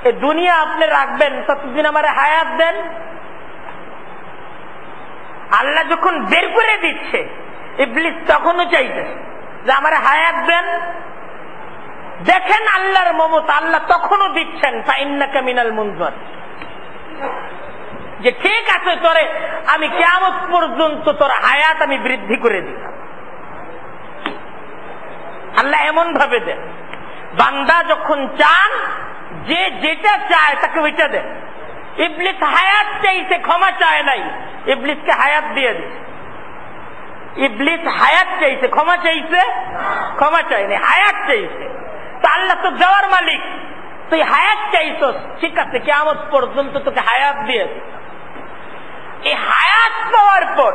এই দুনিয়া আপনি রাখবেন ততদিন আমার হায়াত দেন। আল্লাহ যখন বের করে দিচ্ছে, ইবলিস তখনও চাইতেছে যে আমার হায়াত দেন। দেখেন আল্লাহর মমতা, আল্লাহ তখনও দিচ্ছেন ফাইন্নাকা মিনাল মুনজার, যে ঠিক আছে তোরে আমি কিয়ামত পর্যন্ত তোর হায়াত আমি বৃদ্ধি করে দিলাম। আল্লাহ এমন ভাবে দেন, বান্দা যখন চান যে যেটা চায় তাকে ওইটা দেন। ইবলিস হায়াত চাইছে, ক্ষমা চায় নাই, ইবলিসকে হায়াত দিয়ে দিচ্ছে। ইবলিস হায়াত চাইছে, ক্ষমা চাইছে, ক্ষমা চায়নি, হায়াত চাইছে। তো আল্লাহ তো দেওয়ার মালিক, তুই হায়াত চাইছ, ঠিক আছে কিয়ামত পর্যন্ত তোকে হায়াত দিয়ে দিচ্ছে। এই হায়াত পাওয়ার পর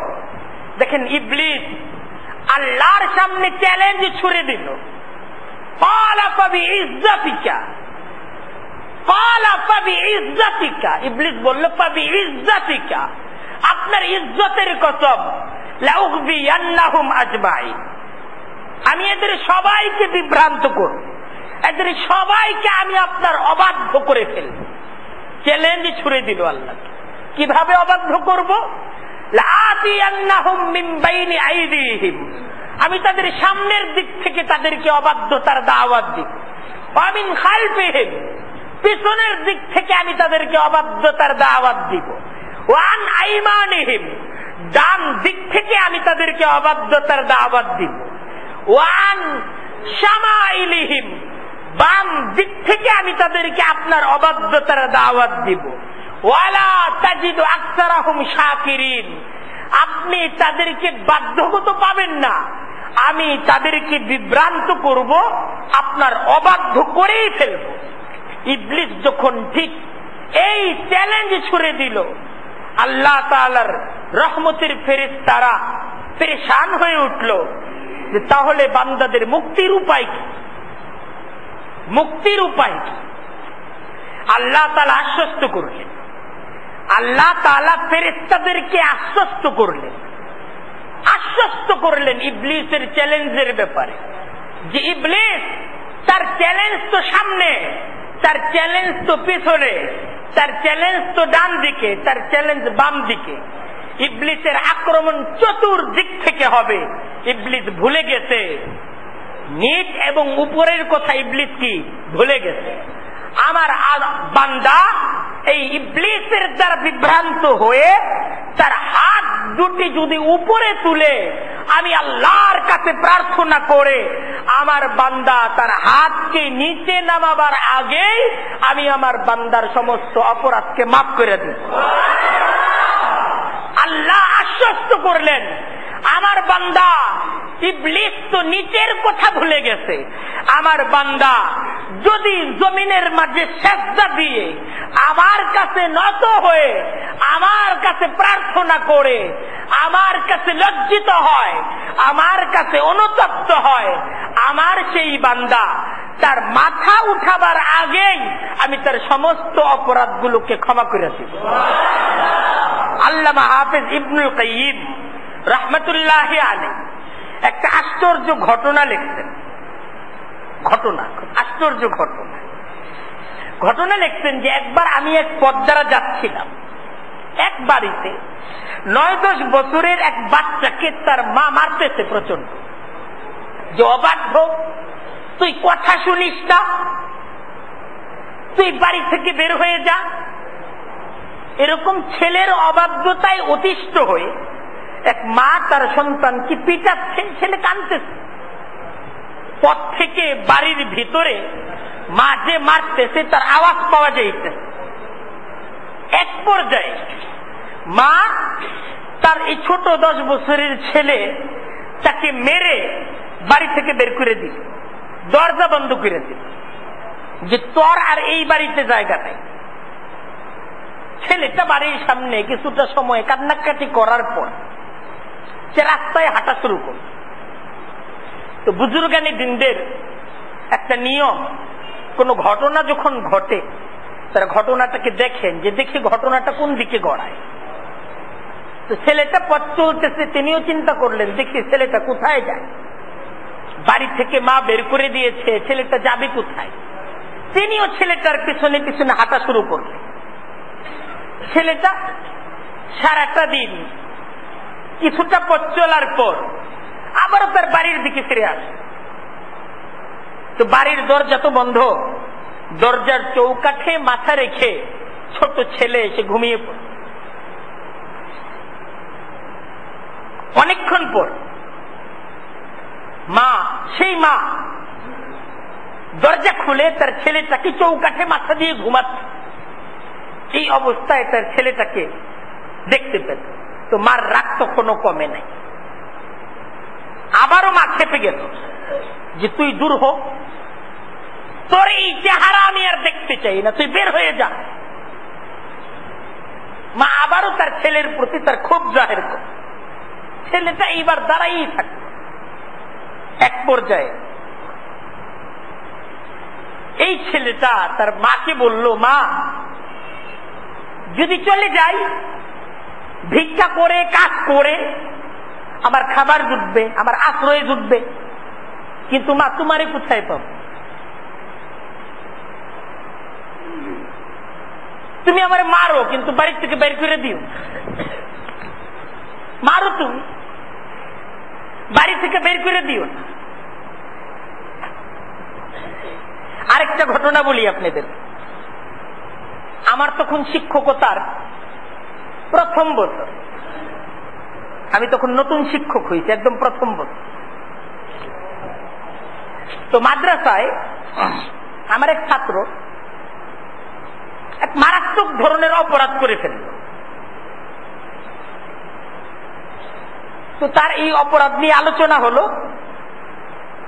দেখেন ইবলিস আল্লাহর সামনে চ্যালেঞ্জ ছুড়ে দিল, ক্বালা ফাবিইজ্জাতিকা, ক্বালা ফাবিইজ্জাতিকা, ইবলিস বলল ফাবিইজ্জাতিকা, আপনার ইজ্জতের কসম, লাউগবিয়ান্নাহুম আজমাইন, আমি এদের সবাইকে বিভ্রান্ত করব, এদের সবাইকে আমি আপনার অবাধ্য করে ফেলব। চ্যালেঞ্জ ছুড়ে দিল আল্লাহ। কিভাবে অবাধ্য করব? লাআতিয়ান্নাহুম মিন বাইনি আইদিহিম, আমি তাদের সামনের দিক থেকে তাদেরকে অবাধ্যতার দাওয়াত দিব। ওয়া মিন খালফিহিম, পিছনের দিক থেকে আমি তাদেরকে অবাধ্যতার দাওয়াত দিব। ওয়া আন আইমানিহিম, ডান দিক থেকে আমি তাদেরকে অবাধ্যতার দাওয়াত দিব। ওয়া আন শামাইলিহিম, বাম দিক থেকে আমি তাদেরকে আপনার অবাধ্যতার দাওয়াত দিব। ওয়ালা তাজিদু আকসারাহুম শাকিরিন, আপনি তাদেরকে বাধ্যগত পাবেন না, আমি তাদেরকে বিভ্রান্ত করব, আপনার অবাধ্য করেই ফেলব। ইবলিস যখন ঠিক এই চ্যালেঞ্জ ছুড়ে দিল, আল্লাহ তাআলার রহমতের ফেরেশতারা পেরেশান হয়ে উঠল যে তাহলে বান্দাদের মুক্তির উপায় কি, মুক্তির উপায় কি? আল্লাহ তাআলা আশ্বস্ত করলেন, আল্লাহ তাআলা ফেরেশতাদেরকে আশ্বস্ত করলেন, আশ্বস্ত করলেন ইবলিসের চ্যালেঞ্জের ব্যাপারে, যে ইবলিস তার চ্যালেঞ্জ তো সামনে, তার চ্যালেঞ্জ তো পিছনে, তার চ্যালেঞ্জ তো ডান দিকে, তার চ্যালেঞ্জ বাম দিকে। ইবলিসের আক্রমণ চতুর্দিক থেকে হবে। ইবলিস ভুলে গেছে নিচ এবং উপরের কথা, ইবলিস কি ভুলে গেছে? আমার বান্দা এই ইবলিসের দ্বারা বিভ্রান্ত হয়ে তার হাত দুটি যদি উপরে তুলে আমি আল্লাহর কাছে প্রার্থনা করে, আমার বান্দা তার হাতকে নিচে নামাবার আগেই আমি আমার বান্দার সমস্ত অপরাধকে মাফ করে দিই। আল্লাহ আশ্বস্ত করলেন, আমার বান্দা ইবলিস তো নিচের কথা ভুলে গেছে, আমার বান্দা যদি জমিনের মাঝে সেজদা দিয়ে আমার কাছে নত হয়ে আমার কাছে প্রার্থনা করে, আমার কাছে লজ্জিত হয়, আমার কাছে অনুতপ্ত হয়, আমার সেই বান্দা তার মাথা উঠাবার আগেই আমি তার সমস্ত অপরাধগুলোকে ক্ষমা করে দিব। আল্লামা হাফেজ ইবনুল কাইয়িম রাহমাতুল্লাহি আলাইহি একটা আশ্চর্য ঘটনা লিখতেন, ঘটনা, খুব আশ্চর্য ঘটনা। ঘটনা লিখছেন যে একবার আমি এক পথ দ্বারা যাচ্ছিলাম, এক বাড়িতে 9-10 বছরের এক বাচ্চাকে তার মা মারতেছে প্রচন্ড, যে অবাধ্য, তুই কথা শুনিস না, তুই বাড়ি থেকে বের হয়ে যা। এরকম ছেলের অবাধ্যতায় অতিষ্ঠ হয়ে এক মা তার সন্তানকে পিটাচ্ছেন, ছেলে কাঁদতেছে। পথ থেকে বাড়ির ভিতরে মা যে মারতেছে তার আওয়াজ পাওয়া যাইতেছে। এক পর্যায়ে মা তার এই ছোট 10 বছরের ছেলে তাকে মেরে বাড়ি থেকে বের করে দিল, দরজা বন্ধ করে দিল, যে তোর আর এই বাড়িতে জায়গা নাই। ছেলেটা বাড়ির সামনে কিছুটা সময় কান্নাকাটি করার পর সে রাস্তায় হাঁটা শুরু করল। তো বুজুর্গানি দিনদের একটা নিয়ম, কোন ঘটনা যখন ঘটে তারা ঘটনাটাকে দেখেন, যে দেখে ঘটনাটা কোন দিকে গড়ায়। তো ছেলেটা পথ চলতেছে, তিনিও চিন্তা করলেন দেখি ছেলেটা কোথায় যায়। বাড়ি থেকে মা বের করে দিয়েছে, ছেলেটা যাবে কোথায়। তিনিও ছেলেটার পিছনে পিছনে হাঁটা শুরু করলেন। ছেলেটা সারাটা দিন কিছুটা পথ চলার পর আবারও তার বাড়ির দিকে ফিরে আসে। তো বাড়ির দরজা তো বন্ধ, দরজার চৌকাঠে মাথা রেখে ছোট ছেলে এসে ঘুমিয়ে পড়ে। অনেকক্ষণ পর সেই মা দরজা খুলে তার ছেলেটাকে চৌকাঠে মাথা দিয়ে ঘুমাচ্ছে। এই অবস্থায় তার ছেলেটাকে দেখতে পেল। তো মার রাগ তখনও কমে নাই। আবারও মা খেপে গেল যে তুই দূর হ, তোর এই চেহারা আমি আর দেখতে চাই না, তুই বের হয়ে যা। মা আবারও তার ছেলের প্রতি তার ক্ষোভ জাহের করে। ছেলেটা এইবার দাঁড়াই থাকে। এক পর্যায়ে এই ছেলেটা তার মাকে বলল, মা যদি চলে যাই, ভিক্ষা করে কাজ করে আমার খাবার জুটবে, আমার আশ্রয় জুটবে, কিন্তু মা তোমারে কোথায় পাবো? তুমি আমার মারো, কিন্তু বাড়ি থেকে বের করে দিও। মারো, তুমি বাড়ি থেকে বের করে দিও না। আরেকটা ঘটনা বলি আপনাদের। আমার তখন শিক্ষকতার প্রথম বছর, আমি তখন নতুন শিক্ষক হয়েছি, একদম প্রথম বছর। তো মাদ্রাসায় আমার এক ছাত্র এক মারাত্মক ধরনের অপরাধ করে ফেলল। তো তার এই অপরাধ নিয়ে আলোচনা হলো।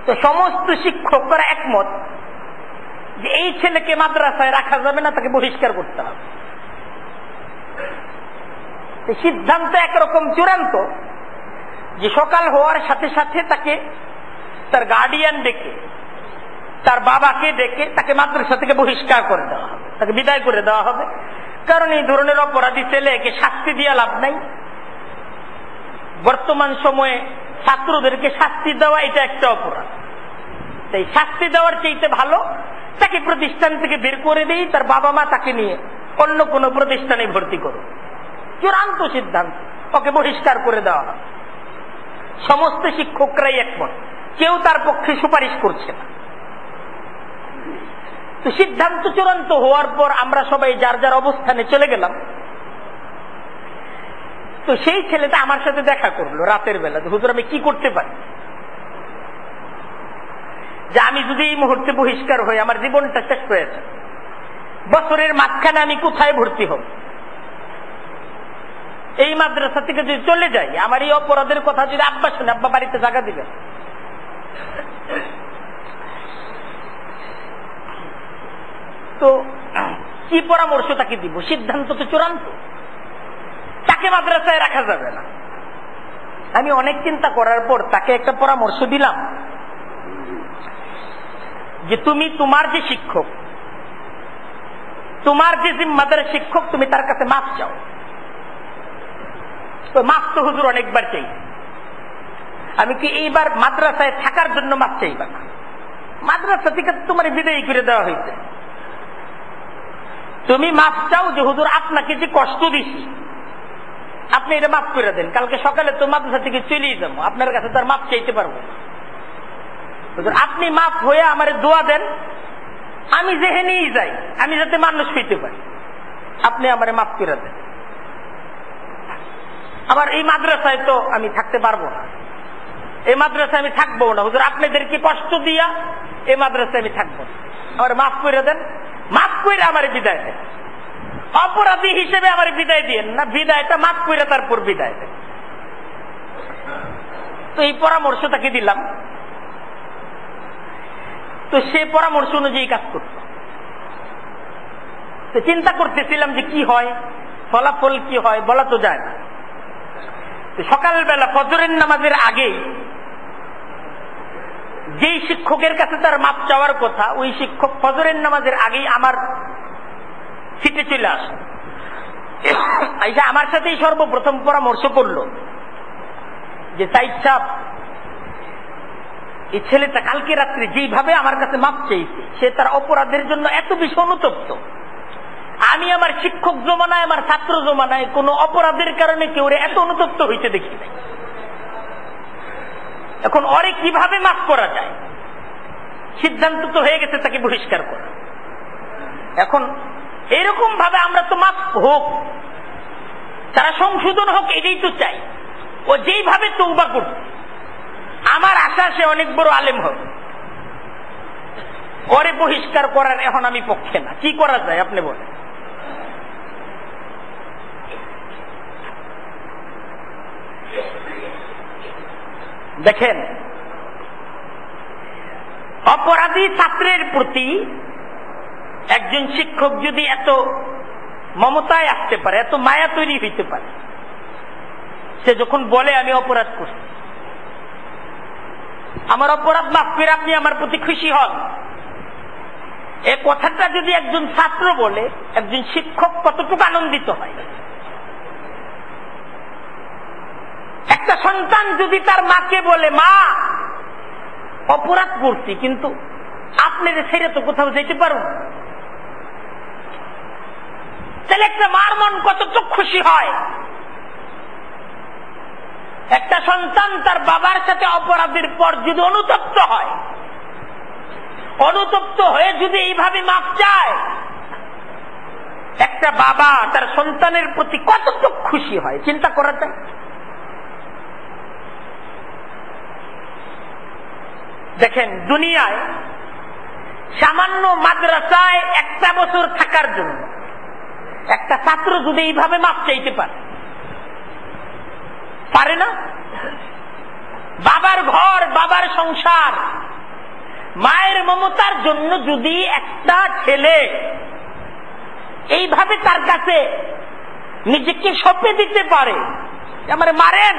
তো সমস্ত শিক্ষকরা একমত যে এই ছেলেকে মাদ্রাসায় রাখা যাবে না, তাকে বহিষ্কার করতে হবে। সিদ্ধান্ত একরকম চূড়ান্ত যে সকাল হওয়ার সাথে সাথে তাকে তার গার্ডিয়ান ডেকে, তার বাবাকে ডেকে তাকে মাদ্রাসা থেকে বহিষ্কার করে দেওয়া হবে, তাকে বিদায় করে দেওয়া হবে। কারণ এই ধরনের অপরাধী ছেলেকে শাস্তি দিয়ে লাভ নাই। বর্তমান সময়ে ছাত্রদেরকে শাস্তি দেওয়া এটা একটা অপরাধ। তাই শাস্তি দেওয়ার চাইতে ভালো তাকে প্রতিষ্ঠান থেকে বের করে দেই, তার বাবা মা তাকে নিয়ে অন্য কোনো প্রতিষ্ঠানে ভর্তি করো। চূড়ান্ত সিদ্ধান্ত, ওকে বহিষ্কার করে দেওয়া হয়। সমস্ত শিক্ষকরাই একমত, কেউ তার পক্ষে সুপারিশ করছে না। তো সিদ্ধান্ত চূড়ান্ত হওয়ার পর আমরা সবাই যার যার অবস্থানে চলে গেলাম। তো সেই ছেলেটা আমার সাথে দেখা করলো রাতের বেলা, হুজুর আমি কি করতে পারি, যে আমি যদি এই মুহূর্তে বহিষ্কার হই আমার জীবনটা শেষ হয়েছে, বছরের মাঝখানে আমি কোথায় ভর্তি হব? এই মাদ্রাসা থেকে যদি চলে যাই, আমার এই অপরাধের কথা যদি আব্বা শুনে, আব্বা বাড়িতে জায়গা দিবেন। তো কি পরামর্শ তাকে দিব? সিদ্ধান্ত তো চূড়ান্ত, তাকে মাদ্রাসায় রাখা যাবে না। আমি অনেক চিন্তা করার পর তাকে একটা পরামর্শ দিলাম যে তুমি তোমার যে শিক্ষক, তোমার যে জিম্মাদার শিক্ষক, তুমি তার কাছে মাফ চাও। তো মাফ তো হুজুর অনেকবার চাই, আমি কি এইবার মাদ্রাসায় থাকার জন্য মাফ চাইবা না? মাদ্রাসা থেকে তোমার বিদায় করে দেওয়া হয়েছে, তুমি মাফ চাও যে হুজুর আপনাকে যে কষ্ট দিছি আপনি এটা মাফ করে দেন, কালকে সকালে তো মাদ্রাসা থেকে চলেই যাবো, আপনার কাছে তার মাফ চাইতে পারবো না। হুজুর আপনি মাফ হয়ে আমার দোয়া দেন, আমি যেখানেই যাই আমি যাতে মানুষ হইতে পারি, আপনি আমারে মাফ করে দেন। আবার এই মাদ্রাসায় তো আমি থাকতে পারবো না, এই মাদ্রাসায় আমি থাকবো না, হুজুর আপনাদেরকে কষ্ট দিয়া এই মাদ্রাসায় আমি থাকবো না, আমার মাফ করে দেন, মাফ করে আমার বিদায় দেন। অপরাধী হিসেবে আমার বিদায় দিয়েন না, বিদায়টা মাফ করে তারপর বিদায় দেন। তো এই পরামর্শ তাকে দিলাম, তো সে পরামর্শ অনুযায়ী কাজ করত। তো চিন্তা করতেছিলাম যে কি হয়, ফলাফল কি হয় বলা তো যায় না। সকালবেলা ফজরের নামাজের আগেই যেই শিক্ষকের কাছে তার মাপ চাওয়ার কথা, ওই শিক্ষক ফজরের নামাজের আগেই আমার সিটে চলে আসে। আমার সাথেই সর্বপ্রথম পরামর্শ করলো যে সাইদ সাহেব, এই ছেলেটা কালকে রাত্রে যেইভাবে আমার কাছে মাপ চাইছে, সে তার অপরাধের জন্য এত বেশি অনুতপ্ত। আমি আমার শিক্ষক জমানায়, আমার ছাত্র জমানায় কোন অপরাধের কারণে কেউ এত অনুতপ্ত হইতে দেখি নাই। এখন ওরে কিভাবে মাফ করা যায়, সিদ্ধান্ত তো হয়ে গেছে তাকে বহিষ্কার করা। এখন এরকম ভাবে আমরা তো মাফ হোক, তারা সংশোধন হোক, এটাই তো চাই। ও যেইভাবে তওবা করছে, আমার আশা সে অনেক বড় আলেম হবে। ওরে বহিষ্কার করার এখন আমি পক্ষে না। কি করা যায় আপনি বলেন? দেখেন, অপরাধী ছাত্রের প্রতি একজন শিক্ষক যদি এত মমতায় আসতে পারে, এত মায়া তৈরি হইতে পারে, সে যখন বলে আমি অপরাধ করছি, আমার অপরাধ মাফ করে আপনি আমার প্রতি খুশি হন, এই কথাটা যদি একজন ছাত্র বলে, একজন শিক্ষক কতটুকু আনন্দিত হয়। একটা সন্তান যদি তার মাকে বলে, মা অপরাধ করছি কিন্তু আপনার ছেড়ে তো কোথাও যেতে পারো, তাহলে একটা মার মন কতটুকু খুশি হয়। একটা সন্তান তার বাবার সাথে অপরাধের পর যদি অনুতপ্ত হয়, অনুতপ্ত হয়ে যদি এইভাবে মাপ চায়, একটা বাবা তার সন্তানের প্রতি কতটুকু খুশি হয় চিন্তা করা যায়। দেখেন, দুনিয়ায় সামান্য মাদ্রাসায় একটা বছর থাকার জন্য একটা ছাত্র যদি এইভাবে মাপ চাইতে পারে না? বাবার ঘর, বাবার সংসার, মায়ের মমতার জন্য যদি একটা ছেলে এইভাবে তার কাছে নিজেকে সঁপে দিতে পারে, আমার মারেন,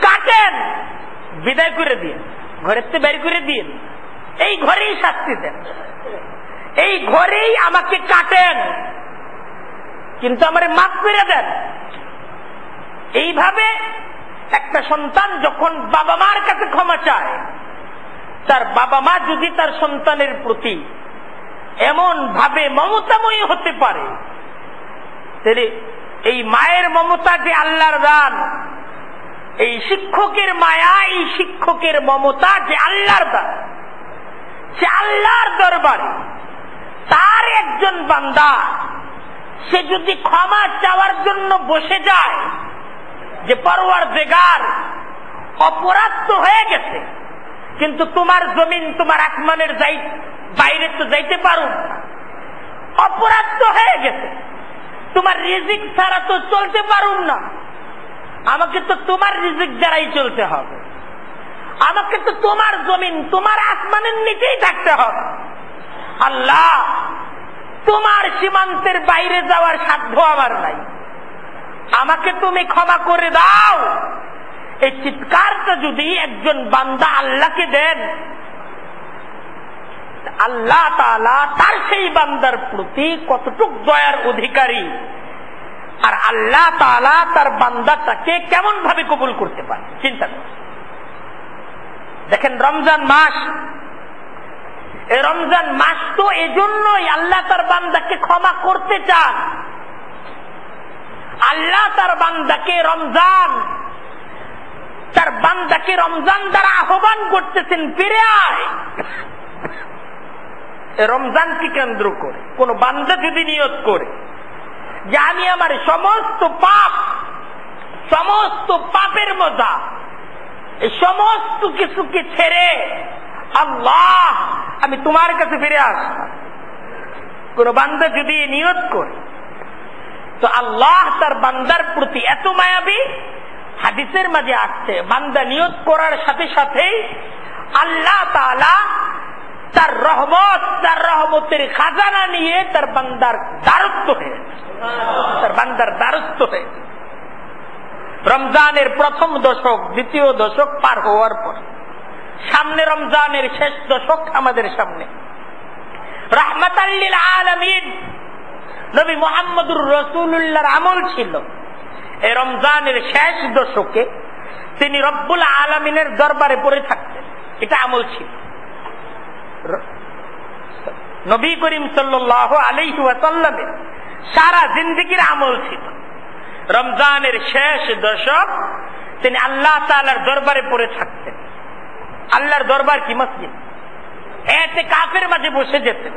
কাটেন, বিদায় করে দিন, ঘরের থেকে বের করে দিন, এই ঘরেই শাস্তি দেন, এই ঘরেই আমাকে কাটেন, কিন্তু আমার মাফ করে দেন, এইভাবে একটা সন্তান যখন বাবা মার কাছে ক্ষমা চায়, তার বাবা মা যদি তার সন্তানের প্রতি এমন ভাবে মমতাময়ী হতে পারে, তাহলে এই মায়ের মমতা যে আল্লাহর দান, এই শিক্ষকের মায়া, এই শিক্ষকের মমতা যে আল্লাহর দান, সে আল্লাহর দরবারে তার একজন বান্দা সে যদি ক্ষমা চাওয়ার জন্য বসে যায় যে পরওয়ারদিগার অপরাধ তো হয়ে গেছে, কিন্তু তোমার জমিন তোমার আসমানের বাইরে তো যাইতে পারো না, অপরাধ তো হয়ে গেছে, তোমার রিজিক ছাড়া তো চলতে পারুম না, আমাকে তো তোমার রিজিক দ্বারাই চলতে হবে, আমাকে তো তোমার জমিন তোমার আসমানের নিচেই থাকতে হবে। আল্লাহ, তোমার সীমান্তের বাইরে যাওয়ার সাধ্য আমার নাই, আমাকে তুমি ক্ষমা করে দাও। এই চিৎকারটা যদি একজন বান্দা আল্লাহকে দেন, আল্লাহ তাআলা তার সেই বান্দার প্রতি কতটুক দয়ার অধিকারী, আর আল্লাহ তাআলা তার বান্দাটাকে কেমন ভাবে কবুল করতে পারে চিন্তা করুন। দেখেন, রমজান মাস, এই রমজান মাস তো এজন্যই আল্লাহ তার বান্দাকে ক্ষমা করতে চান। আল্লাহ তার বান্দাকে রমজান দ্বারা আহ্বান করতেছেন, ফিরে আয়। রমজানকে কেন্দ্র করে কোন বান্দা যদি নিয়ত করে যে আমি আমার সমস্ত পাপের মজা, এই সমস্ত কিছুকে ছেড়ে আল্লাহ আমি তোমার কাছে ফিরে আসলাম, কোন বান্দা যদি নিয়ত করে, তো আল্লাহ তার বান্দার প্রতি এত মায়াবী, হাদিসের মাঝে আসছে বান্দা নিয়ত করার সাথে সাথেই আল্লাহ তাআলা তার রহমতের খাজানা নিয়ে তার বান্দার দ্বারস্থ হয়ে রমজানের প্রথম দশক, দ্বিতীয় দশক পার হওয়ার পর সামনে রমজানের শেষ দশক আমাদের সামনে। রাহমাতাল লিল আলামিন নবী মুহাম্মদুর রাসূলুল্লাহর আমল ছিল এই রমজানের শেষ দশকে তিনি রব্বুল আলামিনের দরবারে পড়ে থাকতেন, এটা আমল ছিল। নবী করিম সাল্লাল্লাহু আলাইহি ওয়াসাল্লামের সারা জিন্দেগীর আমল ছিল রমজানের শেষ দশক তিনি আল্লাহ তাআলার দরবারে পড়ে থাকতেন। আল্লাহর দরবার কি? মসজিদ। ইতিকাফের মাঝে বসে যেতেন।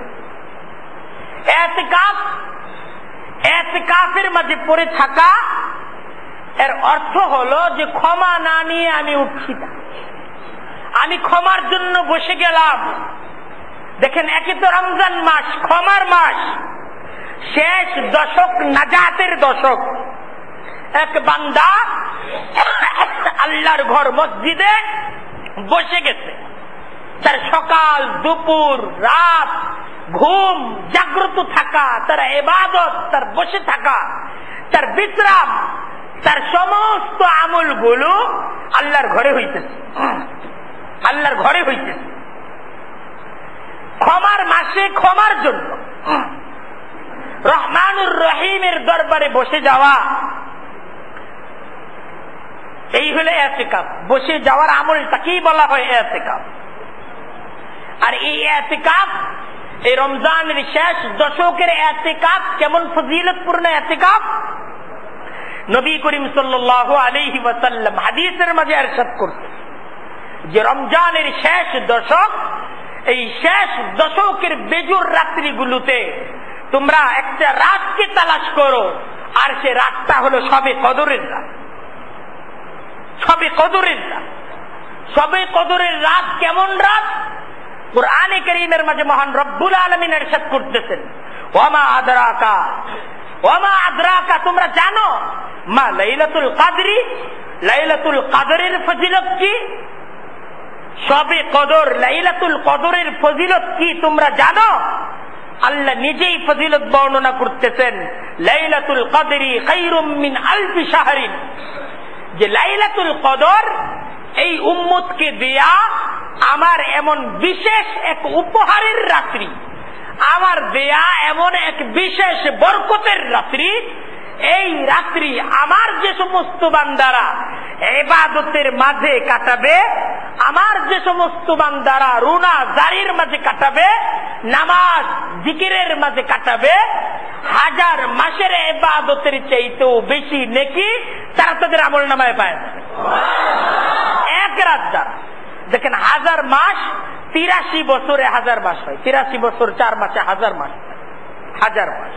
ইতিকাফের মাঝে পড়ে থাকা এর অর্থ হলো যে ক্ষমা না নিয়ে আমি উঠছি না, আমি ক্ষমার জন্য বসে গেলাম। দেখেন, একে তো রমজান মাস, ক্ষমার মাস, শেষ দশক নাজাতের দশক। এক বান্দা আল্লাহর ঘর মসজিদে বসে গেছে, তার সকাল দুপুর রাত ঘুম জাগ্রত থাকা, তার ইবাদত, তার বসে থাকা, তার বিশ্রাম, তার সমস্ত আমলগুলো আল্লাহর ঘরে হইতেছে, আল্লাহর ঘরে হইতেছে। ক্ষমার মাসে ক্ষমার জন্য রহমানুর রহিমের দরবারে বসে যাওয়া, এই হলো ইতিকাফ। বসে যাওয়ার আমলটাকেই বলা হয় ইতিকাফ। আর এই ইতিকাফ, এই রমজানের শেষ দশকের ইতিকাফ কেমন ফজিলতপূর্ণ ইতিকাফ, নবী করিম সাল্লাল্লাহু আলাইহি ওয়াসাল্লাম হাদিসের মাঝে ইরশাদ করতেন যে রমজানের শেষ দশক, এই শেষ দশকের বেজুর রাত্রিগুলোতে তোমরা একটা রাতকে তালাশ করো, আর সে রাতটা হলো শবে কদরের রাত। শবে কদরের রাত, শবে কদরের রাত কেমন রাত? কুরআনে কারীমের মাঝে মহান রব্বুল আলামিন ইরশাদ করতেছেন, ওয়ামা আদরাকা, ওয়ামা আদরাকা, তোমরা জানো মা লাইলাতুল কদরি, লাইলাতুল কদরের ফজিলত কি? শবে কদর, লাইলাতুল কদরের ফজিলত কি তোমরা জানো? আল্লাহ নিজেই ফজিলত বর্ণনা করতেছেন, লাইলাতুল কদরি খায়রুম মিন আলফি শাহরিন, যে লাইলাতুল কদর এই উম্মতকে দেয়া আমার এমন বিশেষ এক উপহারের রাত্রি, আমার দেয়া এমন এক বিশেষ বরকতের রাত্রি। এই রাত্রি আমার যে সমস্ত বান্দারা ইবাদতের মাঝে কাটাবে, আমার যে সমস্ত বান্দারা রুনা জারির মাঝে কাটাবে, নামাজ জিকিরের মাঝে কাটাবে, হাজার মাসের ইবাদতের চাইতেও বেশি নেকি তারা তাদের আমলনামায় পায় এক রাত দ্বারা। দেখেন, হাজার মাস 83 বছরে হাজার মাস হয়, 83 বছর 4 মাসে হাজার মাস, হাজার মাস।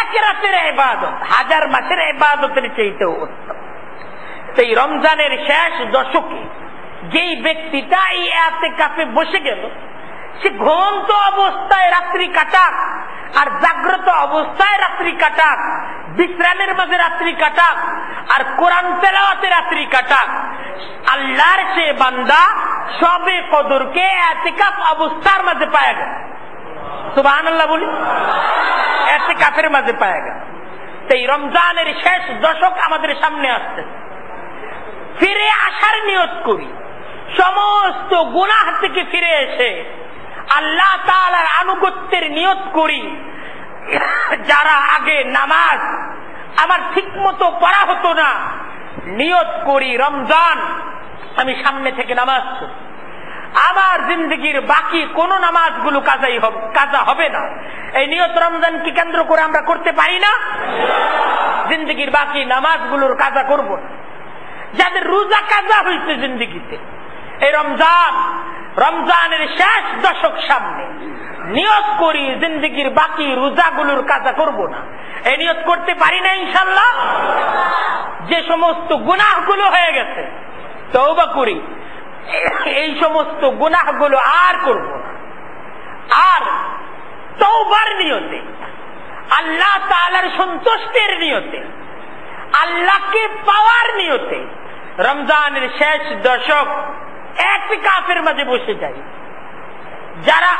এক রাতের ইবাদত হাজার মাসের ইবাদতের চাইতেও উত্তম। সেই রমজানের শেষ দশকে যেই ব্যক্তিটা এই ইতিকাফে বসে গেল, সে ঘুমন্ত অবস্থায় রাত্রি কাটাক আর জাগ্রত অবস্থায় রাত্রি কাটাক, বিশ্রামের মাঝে রাত্রি কাটাক আর কোরআন তেলাওয়াতে রাত্রি কাটাক, আল্লাহর সে বান্দা শবে কদরকে ইতিকাফ অবস্থার মাঝে পায় গেল। সুবহানাল্লাহ বলি, ইতিকাফের মাঝে পায় গেল। সেই রমজানের শেষ দশক আমাদের সামনে আসছে, ফিরে আসার নিয়ত করি, সমস্ত গুনাহ থেকে ফিরে এসে আল্লাহ তাআলার আনুগত্যের নিয়ত করি। যারা আগে নামাজ আমার ঠিক মতো পড়া হতো না, নিয়ত করি রমজান আমি সামনে থেকে নামাজ পড়ি, আমার জিন্দগির বাকি কোন নামাজগুলো কাজা হবে না, এই নিয়ত রমজানকে কেন্দ্র করে আমরা করতে পারি না? জিন্দগির বাকি নামাজগুলোর কাজা করব না। যাদের রোজা কাজা হয়েছে জিন্দগিতে, এই রমজানের শেষ দশক সামনে নিয়ত করি জিন্দগির বাকি রোজাগুলোর কাজা করব না। এই নিয়ত করতে পারি না ইনশাল্লাহ। যে সমস্ত গুনাহগুলো হয়ে গেছে তওবা করি, এই সমস্ত গুনাহগুলো আর করব না। আর তওবার নিয়তে, আল্লাহ তাআলার সন্তুষ্টির নিয়তে, আল্লাহকে পাওয়ার নিয়তে রমজানের শেষ দশক ইতিকাফের মাঝে বসে যাই। যারা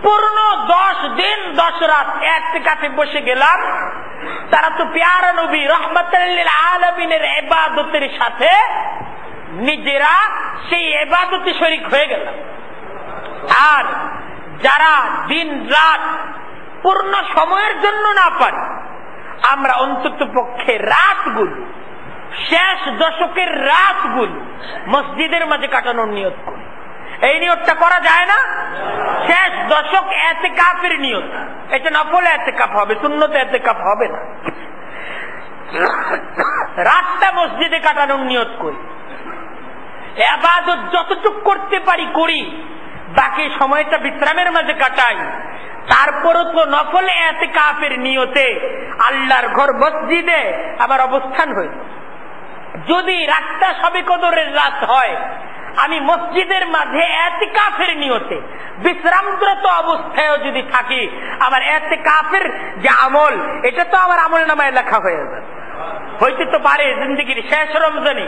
পূর্ণ 10 দিন 10 রাত ইতিকাফে বসে গেলাম, তারা তো প্যারা নবী রাহমাতুল লিল আলামিনের ইবাদতের সাথে নিজেরা সেই ইবাদতে শরীক হয়ে গেলাম। আর যারা দিন রাত পূর্ণ সময়ের জন্য না পারি, আমরা অন্তত পক্ষে রাতগুলো, শেষ দশকের রাতগুলো মসজিদের মাঝে কাটানোর নিয়ত করি। এই নিয়তটা করা যায় না? শেষ দশক ইতিকাফের নিয়ত, এটা নফল ইতিকাফ হবে, সুন্নত ইতিকাফ হবে না। রাতটা মসজিদে কাটানোর নিয়ত করি, ইবাদত যতটুকু করতে পারি করি, বাকি সময়টা বিশ্রামের মাঝে কাটাই। তারপরও তো নফল ইতিকাফের নিয়তে আল্লাহর ঘর মসজিদে আমার অবস্থান হইল। যদি রাতটা শবে কদরের রাত হয়, আমি মসজিদের মাঝে ইতিকাফের নিয়তে বিশ্রামরত অবস্থায়ও যদি থাকি, আমার ইতিকাফের যে আমল, এটা তো আমার আমল নামায় লেখা হয়ে যাবে। হইতে তো পারে জিন্দগির শেষ রমজানে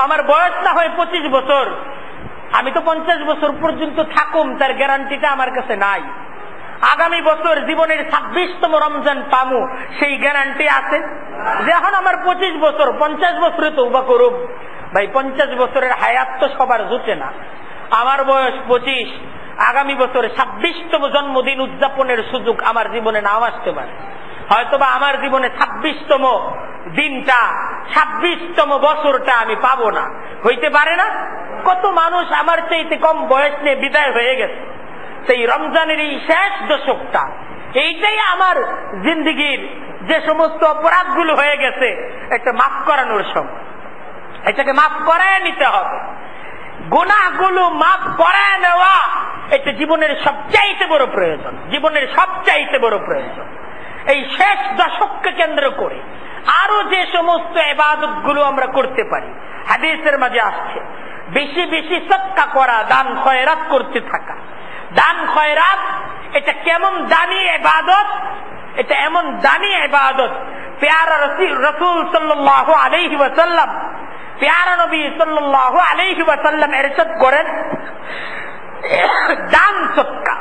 আমার বয়স না হয় 25 বছর, আমি তো 50 বছর পর্যন্ত থাকুম, তার গ্যারান্টিটা আমার কাছে নাই। আগামী বছর জীবনের 26তম রমজান পামু, সেই গ্যারান্টি আছে? যখন আমার 25 বছর, 50 বছরে তওবা করব। ভাই 50 বছরের হায়াত তো সবার জুটে না। আমার বয়স 25, আগামী বছর 26তম জন্মদিন উদযাপনের সুযোগ আমার জীবনে নাও আসতে পারে। হয়তোবা আমার জীবনে 26তম দিনটা, 26তম বছরটা আমি পাবো না, হইতে পারে না? কত মানুষ আমার চাইতে কম বয়স নিয়ে বিদায় হয়ে গেছে। সেই রমজানের এই শেষ দশকটা, এইটাই আমার জিন্দগির যে সমস্ত অপরাধগুলো হয়ে গেছে, এটা মাফ করানোর সময়। এটাকে মাফ করায় নিতে হবে। গুনাহগুলো মাফ করায় নেওয়া, এটা জীবনের সবচাইতে বড় প্রয়োজন, জীবনের সবচাইতে বড় প্রয়োজন। এই শেষ দশককে কেন্দ্র করে আরো যে সমস্ত ইবাদতগুলো আমরা করতে পারি, হাদিসের মাঝে আসছে বেশি বেশি সদকা করা, দান খয়রাত করতে থাকা। দান খয়রাত এটা কেমন দামি ইবাদত, এটা এমন দামি ইবাদত, প্যারা রাসূল সাল্লাল্লাহু আলাইহি ওয়াসাল্লাম, প্যারা নবী সাল্লাল্লাহু আলাইহি ওয়াসাল্লাম ইরশাদ করেন, দান সদকা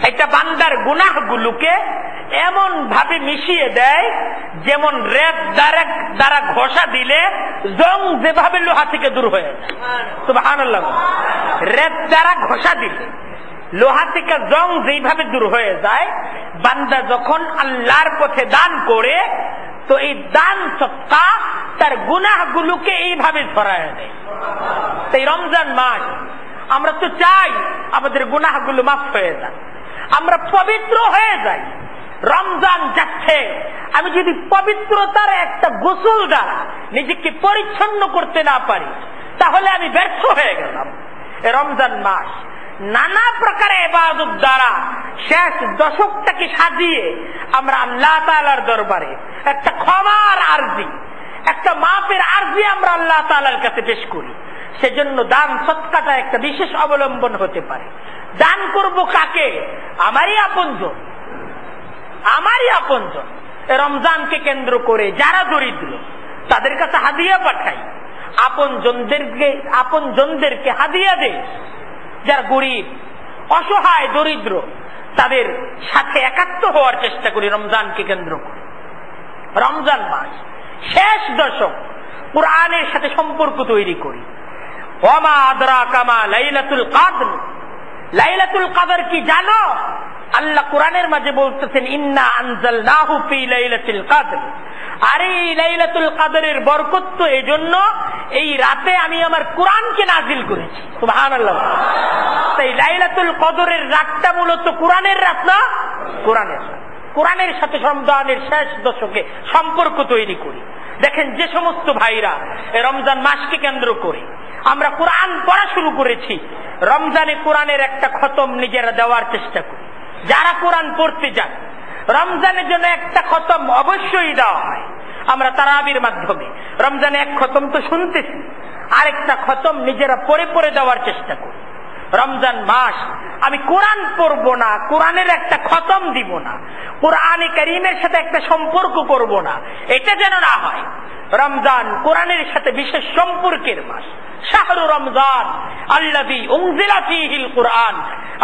এটা বান্দার গুনাহগুলোকে এমন ভাবে মিশিয়ে দেয়, যেমন রেত দ্বারা ঘষা দিলে জং যেভাবে লোহা থেকে দূর হয়ে যায়। সুবহানাল্লাহ। রেত দ্বারা ঘষা দিলে লোহা থেকে জং যেভাবে দূর হয়ে যায়, বান্দা যখন আল্লাহর পথে দান করে, তো এই দান সদকা তার গুনাহগুলোকে এইভাবে ছড়ায় দেয়। এই রমজান মাস আমরা তো চাই আমাদের গুনাহগুলো মাফ হয়ে যায়, আমরা পবিত্র হয়ে যাই। রমজান যাচ্ছে, আমি যদি পবিত্রতার একটা গোসল দ্বারা নিজেকে পরিচ্ছন্ন করতে না পারি, তাহলে আমি ব্যর্থ হয়ে গেলাম। এই রমজান মাস নানা প্রকারের ইবাদত দ্বারা শেষ দশকটাকে সাজিয়ে আমরা আল্লাহ তাআলার দরবারে একটা ক্ষমার আরজি, একটা মাফের আরজি আমরা আল্লাহ তাআলার কাছে পেশ করি। সেজন্য দান সদকাটা একটা বিশেষ অবলম্বন হতে পারে। দান করব কাকে? আমারই আপনজন, আমারই আপনজন। রমজানকে কেন্দ্র করে যারা দরিদ্র তাদের কাছে হাদিয়া পাঠাই, আপনজনদেরকে হাদিয়া দেয়। যারা গরিব, অসহায়, দরিদ্র, তাদের সাথে একাত্ম হওয়ার চেষ্টা করি রমজানকে কেন্দ্র করে। রমজান মাস শেষ দশক, কুরআনের সাথে সম্পর্ক তৈরি করি। ওয়ামা আদরাকা মা লাইলাতুল কদর, লাইলাতুল কদর কি জানো? আল্লাহ কুরআনের মাঝে বলতেছেন, ইন্না আনজালনাহু ফি লাইলাতুল কদর। আরে লাইলাতুল কদরের বরকত তো এজন্য, এই রাতে আমি আমার কুরআনকে নাজিল করেছি। সুবহানাল্লাহ। তাই লাইলাতুল কদরের রাতটা মূলত কোরআনের রাত না, কোরআনের সাথে রমজানের শেষ দশকে সম্পর্ক তৈরি করি। দেখেন যে সমস্ত ভাইরা রমজান মাসকে কেন্দ্র করে আমরা কোরআন পড়া শুরু করেছি, রমজানে কোরআনের একটা খতম নিজেরা দেওয়ার চেষ্টা করি। যারা কোরআন পড়তে যান রমজানের জন্য একটা খতম অবশ্যই দেওয়া হয়। আমরা তারাবির মাধ্যমে রমজানে এক খতম তো শুনতেছি, আরেকটা খতম নিজেরা পড়ে পড়ে দেওয়ার চেষ্টা করি। রমজান মাস আমি কোরআন পড়বো না, কোরআনের একটা খতম দিব না, কোরআনে কারীমের সাথে একটা সম্পর্ক করব না, এটা যেন না হয়। রমজান কোরআনের সাথে বিশেষ সম্পর্কের মাস। শাহরু রমজান আল্লাযী উনজিলা ফীহিল কুরআন,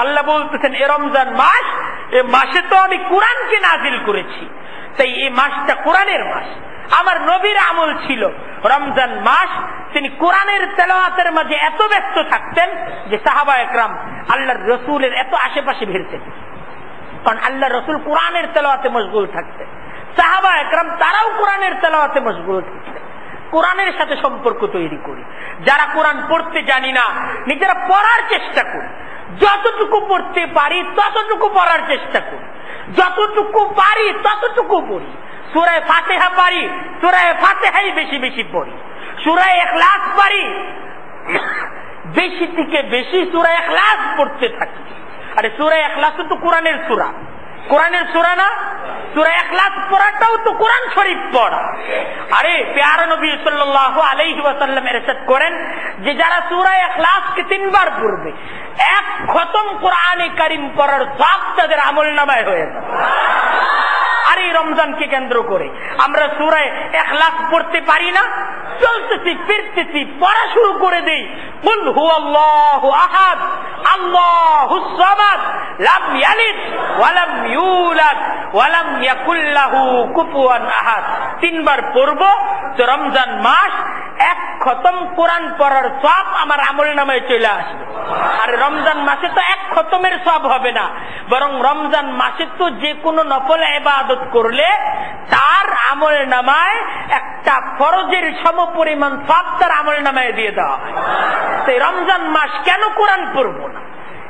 আল্লাহ বলতেছেন এ রমজান মাস, এ মাসে তো আমি কোরআনকে নাজিল করেছি, তাই এই মাসটা কোরআনের মাস। আমার নবীর আমল ছিল রমজান মাস তিনি কোরআনের তেলাওয়াতের মাঝে এত ব্যস্ত থাকতেন যে সাহাবা একরাম আল্লাহর রসুলের এত আশেপাশে ভিড়তেন, কারণ আল্লাহ রসুল কোরআনের তেলাওয়াতে মশগুল থাকতেন। সাহাবা একরাম তারাও কোরআনের তেলাওয়াতে মশগুল থাকতেন। কোরআনের সাথে সম্পর্ক তৈরি করি। যারা কোরআন পড়তে জানি না নিজেরা পড়ার চেষ্টা করি, যতটুকু পড়তে পারি ততটুকু পড়ার চেষ্টা করি, যতটুকু পারি ততটুকু পড়ি। সূরা ফাতিহা পারি, সূরা ফাতিহাই বেশি বেশি পড়ি। সূরা ইখলাস পারি, বেশি থেকে বেশি সূরা ইখলাস পড়তে থাকি। আরে সূরা ইখলাস তো কোরআনের সূরা, কোরআনের সূরা না? সূরা ইখলাস পড়াটাও তো কোরআন শরীফ পড়া। আরে প্যারা নবী সাল্লাল্লাহু আলাইহি ওয়াসাল্লাম ইরশাদ করেন যে যারা সূরা ইখলাসকে 3 বার পড়বে এক খতম কোরআনে কারীম পড়ার সওয়াব তাদের আমলনামায় হয়ে যাবে। আর এই রমজানকে কেন্দ্র করে আমরা সূরা ইখলাস পড়তে পারি না, চলতেছি ফিরতেছি পড়া শুরু করে দেই কুল হুয়াল্লাহু আহাদ আল্লাহুস সামাদ লাম ইয়ালিদ ওয়া লাম ইউলাদ ওয়া লাম ইয়াকুল লাহু কুফুয়ান আহাদ। 3 বার পড়ব তো রমজান মাস এক খতম কোরআন পড়ার সওয়াব আমার আমলনামায় চলে আসবে। আর রমজান মাসে তো এক খতমের সওয়াব হবে না, বরং রমজান মাসে তো যে কোনো নফল ইবাদত করলে তার আমলনামায় একটা ফরজের সমপরিমাণ সওয়াব তার আমলনামায় দিয়ে দেওয়া হয়। সেই রমজান মাস কেন কোরআন পড়বো না?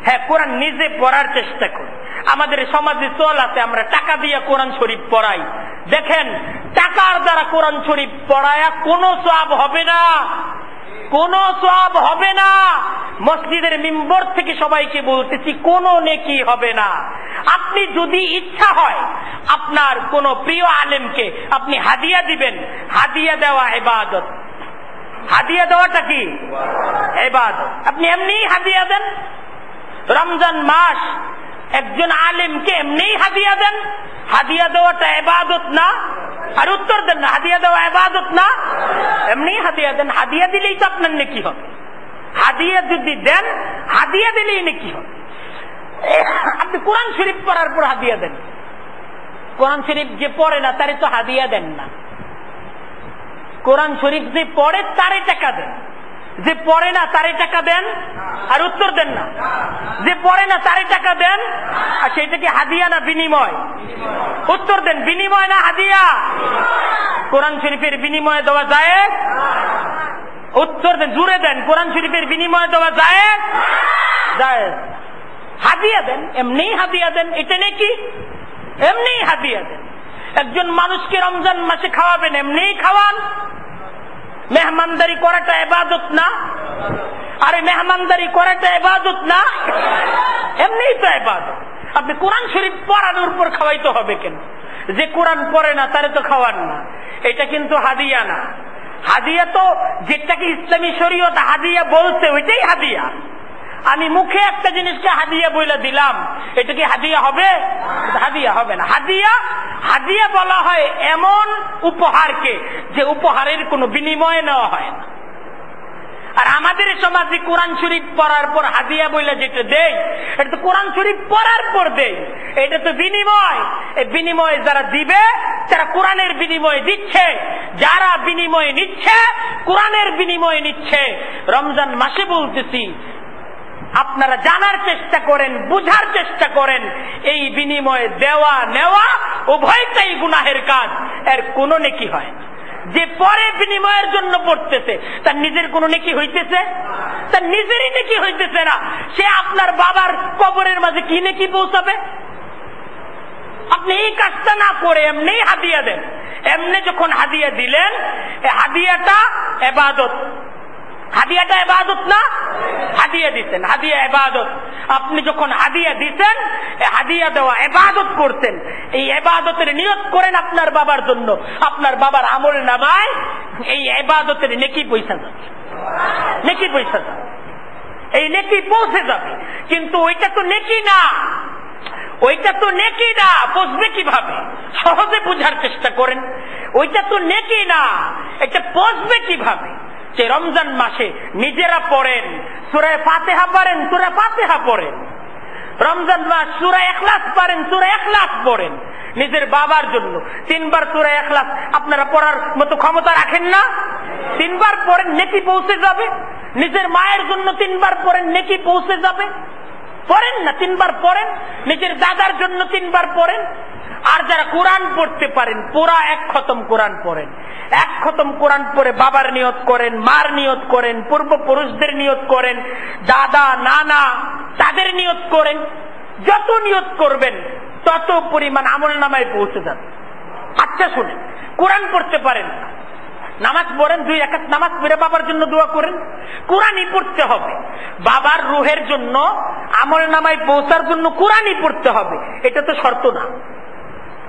হ্যাঁ, কোরআন নিজে পড়ার চেষ্টা করি। আমাদের সমাজে চল আছে আমরা টাকা দিয়ে কোরআন শরীফ পড়াই। দেখেন টাকার দ্বারা কোরআন শরীফ পড়ায়া কোনো সওয়াব হবে না, কোনো সওয়াব হবে না। মসজিদের মিম্বর থেকে সবাইকে বলতেছি কোনো নেকি হবে না। আপনি যদি ইচ্ছা হয় আপনার কোন প্রিয় আলেমকে আপনি হাদিয়া দিবেন, হাদিয়া দেওয়া ইবাদত। হাদিয়া দেওয়াটা কি ইবাদত। আপনি এমনি হাদিয়া দেন। রমজান মাস একজন আলেমকে এমনি হাদিয়া দেন, হাদিয়া দেওয়াটা ইবাদত না? আর উত্তর দেন না, হাদিয়া দেওয়া ইবাদত না? এমনি হাদিয়া দেন, হাদিয়া দিলেই তো আপনার নেকি হবে। হাদিয়া যদি দেন, হাদিয়া দিলেই নেকি হবে। আপনি কোরআন শরীফ পড়ার পর হাদিয়া দেন, কোরআন শরীফ যে পড়ে না তারে তো হাদিয়া দেন না। কোরআন শরীফ যে পড়ে তারে টাকা দেন, যে পড়ে না তারে টাকা দেন? আর উত্তর দেন না। যে পড়ে না তারে টাকা দেন, আর সেইটা কি হাদিয়া না বিনিময়? উত্তর দেন, বিনিময় না হাদিয়া? কোরআন শরীফের বিনিময়ে দেওয়া যায়? উত্তর দেন, জুড়ে দেন, কোরআন শরীফের বিনিময়ে দেওয়া যায়? যায়। হাদিয়া দেন, এমনি হাদিয়া দেন, এটা নাকি এমনি হাদিয়া দেন। একজন মানুষকে রমজান মাসে খাওয়াবেন, এমনি খাওয়ান। মেহমানদারি করাটা ইবাদত না? আরে মেহমানদারি করাটা ইবাদত না? এমনি তো ইবাদত। আপনি কোরআন শরীফ পড়ানোর পর খাওয়াইতে হবে কেন? যে কোরআন পড়ে না তারে তো খাওয়ান না। এটা কিন্তু হাদিয়া না। হাদিয়া তো যেটাকে ইসলামী শরীয়ত হাদিয়া বলছে ওইটাই হাদিয়া। আমি মুখে একটা জিনিসকে হাদিয়া বলে দিলাম, এটা কি হাদিয়া হবে? হাদিয়া হবে না। হাদিয়া হাদিয়া বলা হয় এমন উপহারকে যে উপহারের কোনো বিনিময় নেওয়া হয় না। আর আমাদের সমাজে কোরআন শরীফ পড়ার পর হাদিয়া বইলা যেটা দেয় এটা তো কোরআন শরীফ পড়ার পর দেয়, এটা তো বিনিময়। এই বিনিময় যারা দিবে তারা কোরআনের বিনিময় দিচ্ছে, যারা বিনিময় নিচ্ছে কোরআনের বিনিময় নিচ্ছে। রমজান মাসে বলতেছি আপনারা জানার চেষ্টা করেন, বুঝার চেষ্টা করেন, এই বিনিময়ে দেওয়া নেওয়া উভয়টাই গুনাহের কাজ, এর কোনো নেকি হয় না। যে পরে বিনিময়ের জন্য পড়তেছে তার নিজের কোনো নেকি হইতেছে? তার নিজেরই নেকি হইতেছে না, সে আপনার বাবার কবরের মাঝে কি নেকি পৌঁছাবে? আপনি এই কাজটা না করে এমনি হাদিয়া দেন। এমনি যখন হাদিয়া দিলেন, হাদিয়াটা ইবাদত। হাদিয়াটা ইবাদত না? হাদিয়া দিতেন, হাদিয়া ইবাদত। আপনি যখন হাদিয়া দিতেন, হাদিয়া দেওয়া ইবাদত করতেন। এই ইবাদতের নিয়ত করেন আপনার বাবার জন্য, আপনার বাবার আমল নামায় এই ইবাদতের নেকি পয়সা যাবে, নেকি পয়সা যাবে, এই নেকি পৌঁছে যাবে। কিন্তু ওইটা তো নেকি না, ওইটা তো নেকি না। বুঝবে কিভাবে? সহজে বুঝার চেষ্টা করেন। ওইটা তো নেকি না, এটা বুঝবে কিভাবে? যে রমজান মাসে নিজেরা পড়েন, সূরা ফাতিহা পড়েন, সূরা ফাতিহা পড়েন। রমজান মাস সূরা ইখলাস পড়েন, সূরা ইখলাস পড়েন। নিজের বাবার জন্য 3 বার সূরা ইখলাস আপনারা পড়ার মতো ক্ষমতা রাখেন না? 3 বার পড়েন, নেকি পৌঁছে যাবে। নিজের মায়ের জন্য 3 বার পড়েন, নেকি পৌঁছে যাবে। পড়েন না, 3 বার পড়েন। নিজের দাদার জন্য 3 বার পড়েন। আর যারা কোরআন পড়তে পারেন, পুরা 1 খতম কোরআন পড়েন। 1 খতম কোরআন পড়ে বাবার নিয়ত করেন, মার নিয়ত করেন, পূর্বপুরুষদের নিয়ত করেন, দাদা নানা তাদের নিয়ত করেন। যত নিয়ত করবেন তত পরিমাণ আমল নামায় পৌঁছে যাবে। আচ্ছা শুনেন, কোরআন পড়তে পারেন না, নামাজ পড়েন, 2 রাকাত নামাজ পড়ে বাবার জন্য দোয়া করেন। কোরআনই পড়তে হবে। বাবার রুহের জন্য, আমল নামায় পৌঁছার জন্য কোরআনই পড়তে হবে। এটা তো শর্ত না,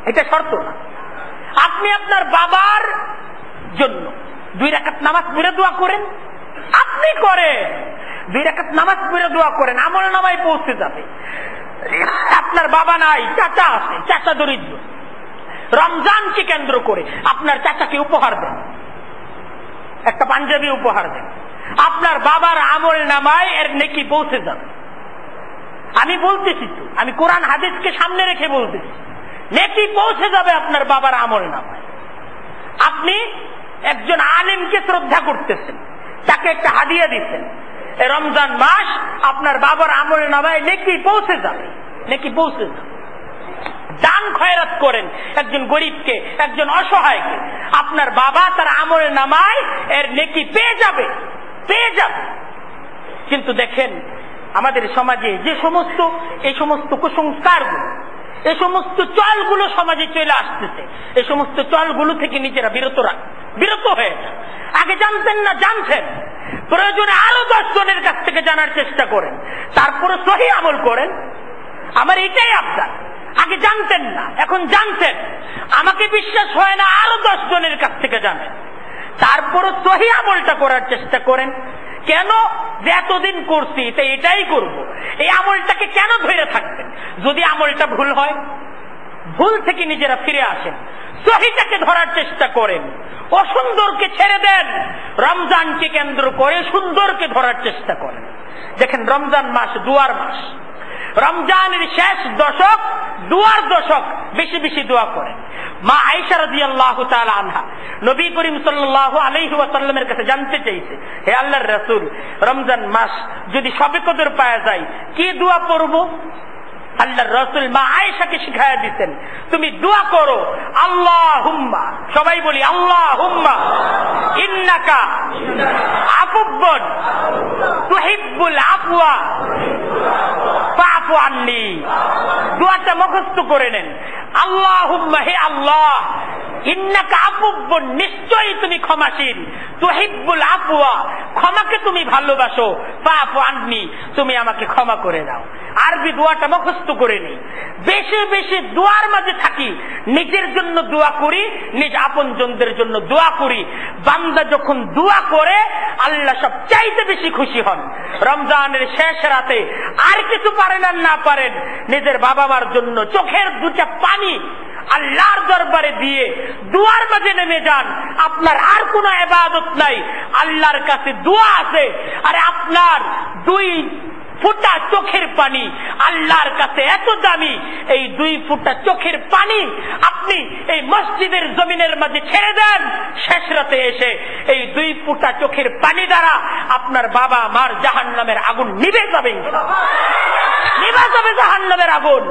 এটা শর্ত না। আপনি আপনার বাবার জন্য 2 রাকাত নামাজ পড়ে দোয়া করেন, আপনি করেন। 2 রাকাত নামাজ পড়ে দোয়া করেন, আমল নামায় পৌঁছে যাবে। আপনার বাবা নাই, চাচা আছে, চাচা দরিদ্র। রমজানকে কেন্দ্র করে আপনার চাচাকে উপহার দেন, একটা পাঞ্জাবি উপহার দেন। আপনার বাবার আমল নামায় এর নেকি পৌঁছে যাবে। আমি বলতেছি তো, আমি কোরআন হাদিসকে সামনে রেখে বলতেছি, নেকি পৌঁছে যাবে আপনার বাবার আমল নামায়। আপনি একজন আলেমকে শ্রদ্ধা করতেছেন, তাকে একটা হাদিয়া দিচ্ছেন, রমজান মাস আপনার বাবার আমল নামায় নেকি পৌঁছে যাবে, নেকি পৌঁছে যাবে। দান খয়রাত করেন একজন গরিবকে, একজন অসহায়কে, আপনার বাবা তার আমল নামায় এর নেকি পেয়ে যাবে, পেয়ে যাবে। কিন্তু দেখেন আমাদের সমাজে যে সমস্ত এই সমস্ত কুসংস্কারগুলো, এই সমস্ত চলগুলো সমাজে চলে আসতেছে, এই সমস্ত চলগুলো থেকে নিজেরা বিরত হয়ে যান। আগে জানতেন না, জানছেন, প্রয়োজনে আরো 10 জনের কাছ থেকে জানার চেষ্টা করেন, তারপরে সহি আমল করেন। আমার এটাই আবদার। আগে জানতেন না, এখন জানছেন, আমাকে বিশ্বাস হয় না, আরো 10 জনের কাছ থেকে জানেন, তারপরে সহি আমলটা করার চেষ্টা করেন। কেন? যে এতদিন করছি তাই এটাই করব, এই আমলটাকে কেন ধরে থাকবেন? যদি আমলটা ভুল হয়, ভুল থেকে নিজেরা ফিরে আসেন, সহিটাকে ধরার চেষ্টা করেন, অসুন্দরকে ছেড়ে দেন, রমজানকে কেন্দ্র করে সুন্দরকে ধরার চেষ্টা করেন। দেখেন রমজান মাস দুয়ার মাস, রমজানের শেষ দশক দুয়ার দশক, বেশি বেশি দোয়া করেন। মা আয়েশা রাদিয়াল্লাহু তাআলা আনহা নবী করিম সাল্লাল্লাহু আলাইহি ওয়াসাল্লামের কাছে জানতে চাইছে, হে আল্লাহর রাসূল, রমজান মাস যদি শবে কদর পাওয়া যায় কি দোয়া করব? আল্লাহর রাসূল মা আয়েশাকে শিখায়া দিতেন, তুমি দোয়া করো আল্লাহুম্মা, সবাই বলি আল্লাহুম্মা ইন্নাকা আফুবুন তুহিব্বুল আফওয়া ফাফু আন্নি। দোয়াটা মুখস্থ করে নেন। আল্লাহুম্মা, হে আল্লাহ, ইন্নাকা আফুবুন, নিশ্চয়ই তুমি ক্ষমাশীল, তুহিব্বুল আফওয়া, ক্ষমাকে তুমি ভালোবাসো, ফাফু আন্নি, তুমি আমাকে ক্ষমা করে দাও। আরবি দোয়াটা মুখস্থ করে নেই, বেশি বেশি দোয়ার মাঝে থাকি, নিজের জন্য দোয়া করি, নিজ আপনজনদের জন্য দোয়া করি। বান্দা যখন দোয়া করে আল্লাহ সব চাইতে বেশি খুশি হন। রমজানের শেষ রাতে আর কিছু পারেন আর না পারেন, নিজের বাবা মার জন্য চোখের 2টা পানি আল্লাহর দরবারে দিয়ে দুয়ার মাঝে নেমে যান। আপনার আর কোন ইবাদত নাই, আল্লাহর কাছে দোয়া আছে। আরে আপনার 2 ফোঁটা চোখের পানি আল্লাহর কাছে এত দামি, এই 2 ফোঁটা চোখের পানি আপনি এই মসজিদের জমিনের মাঝে ছেড়ে দেন, শেষ রাতে এসে এই 2 ফোঁটা চোখের পানি দ্বারা আপনার বাবা মার জাহান্নামের আগুন নিভে যাবে, নিভে যাবে জাহান্নামের আগুন।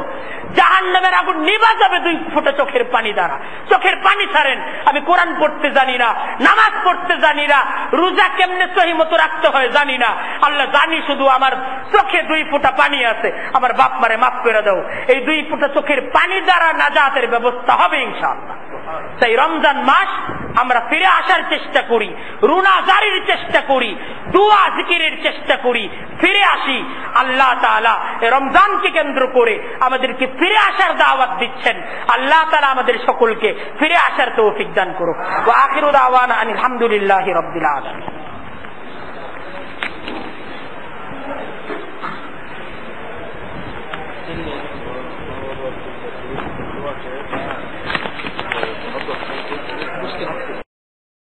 জাহান্নামের আগুন নিভা যাবে 2 ফোঁটা চোখের পানি দ্বারা। চোখের পানি ছাড়েন, আমি কোরআন পড়তে জানি না, নামাজ পড়তে জানি না, রোজা কেমনে সহি মতো রাখতে হয় জানি না, আল্লাহ জানি শুধু আমার চোখে 2 ফোঁটা পানি আছে, আমার বাপ মারে মাফ করে দাও। এই 2 ফোঁটা চোখের পানি দ্বারা নাজাতের ব্যবস্থা হবে ইনশাআল্লাহ। তাই রমজান মাস আমরা ফিরে আসার চেষ্টা করি, রুনাজারির চেষ্টা করি, দুয়া জিকিরের চেষ্টা করি, ফিরে আসি। আল্লাহ তাআলা রমজানকে কেন্দ্র করে আমাদেরকে ফিরে আসার দাওয়াত দিচ্ছেন। আল্লাহ তাআলা আমাদের সকলকে ফিরে আসার তৌফিক দান করুক। ওয়া আখিরু দাওয়ানা আলহামদুলিল্লাহি রাব্বিল আলামিন।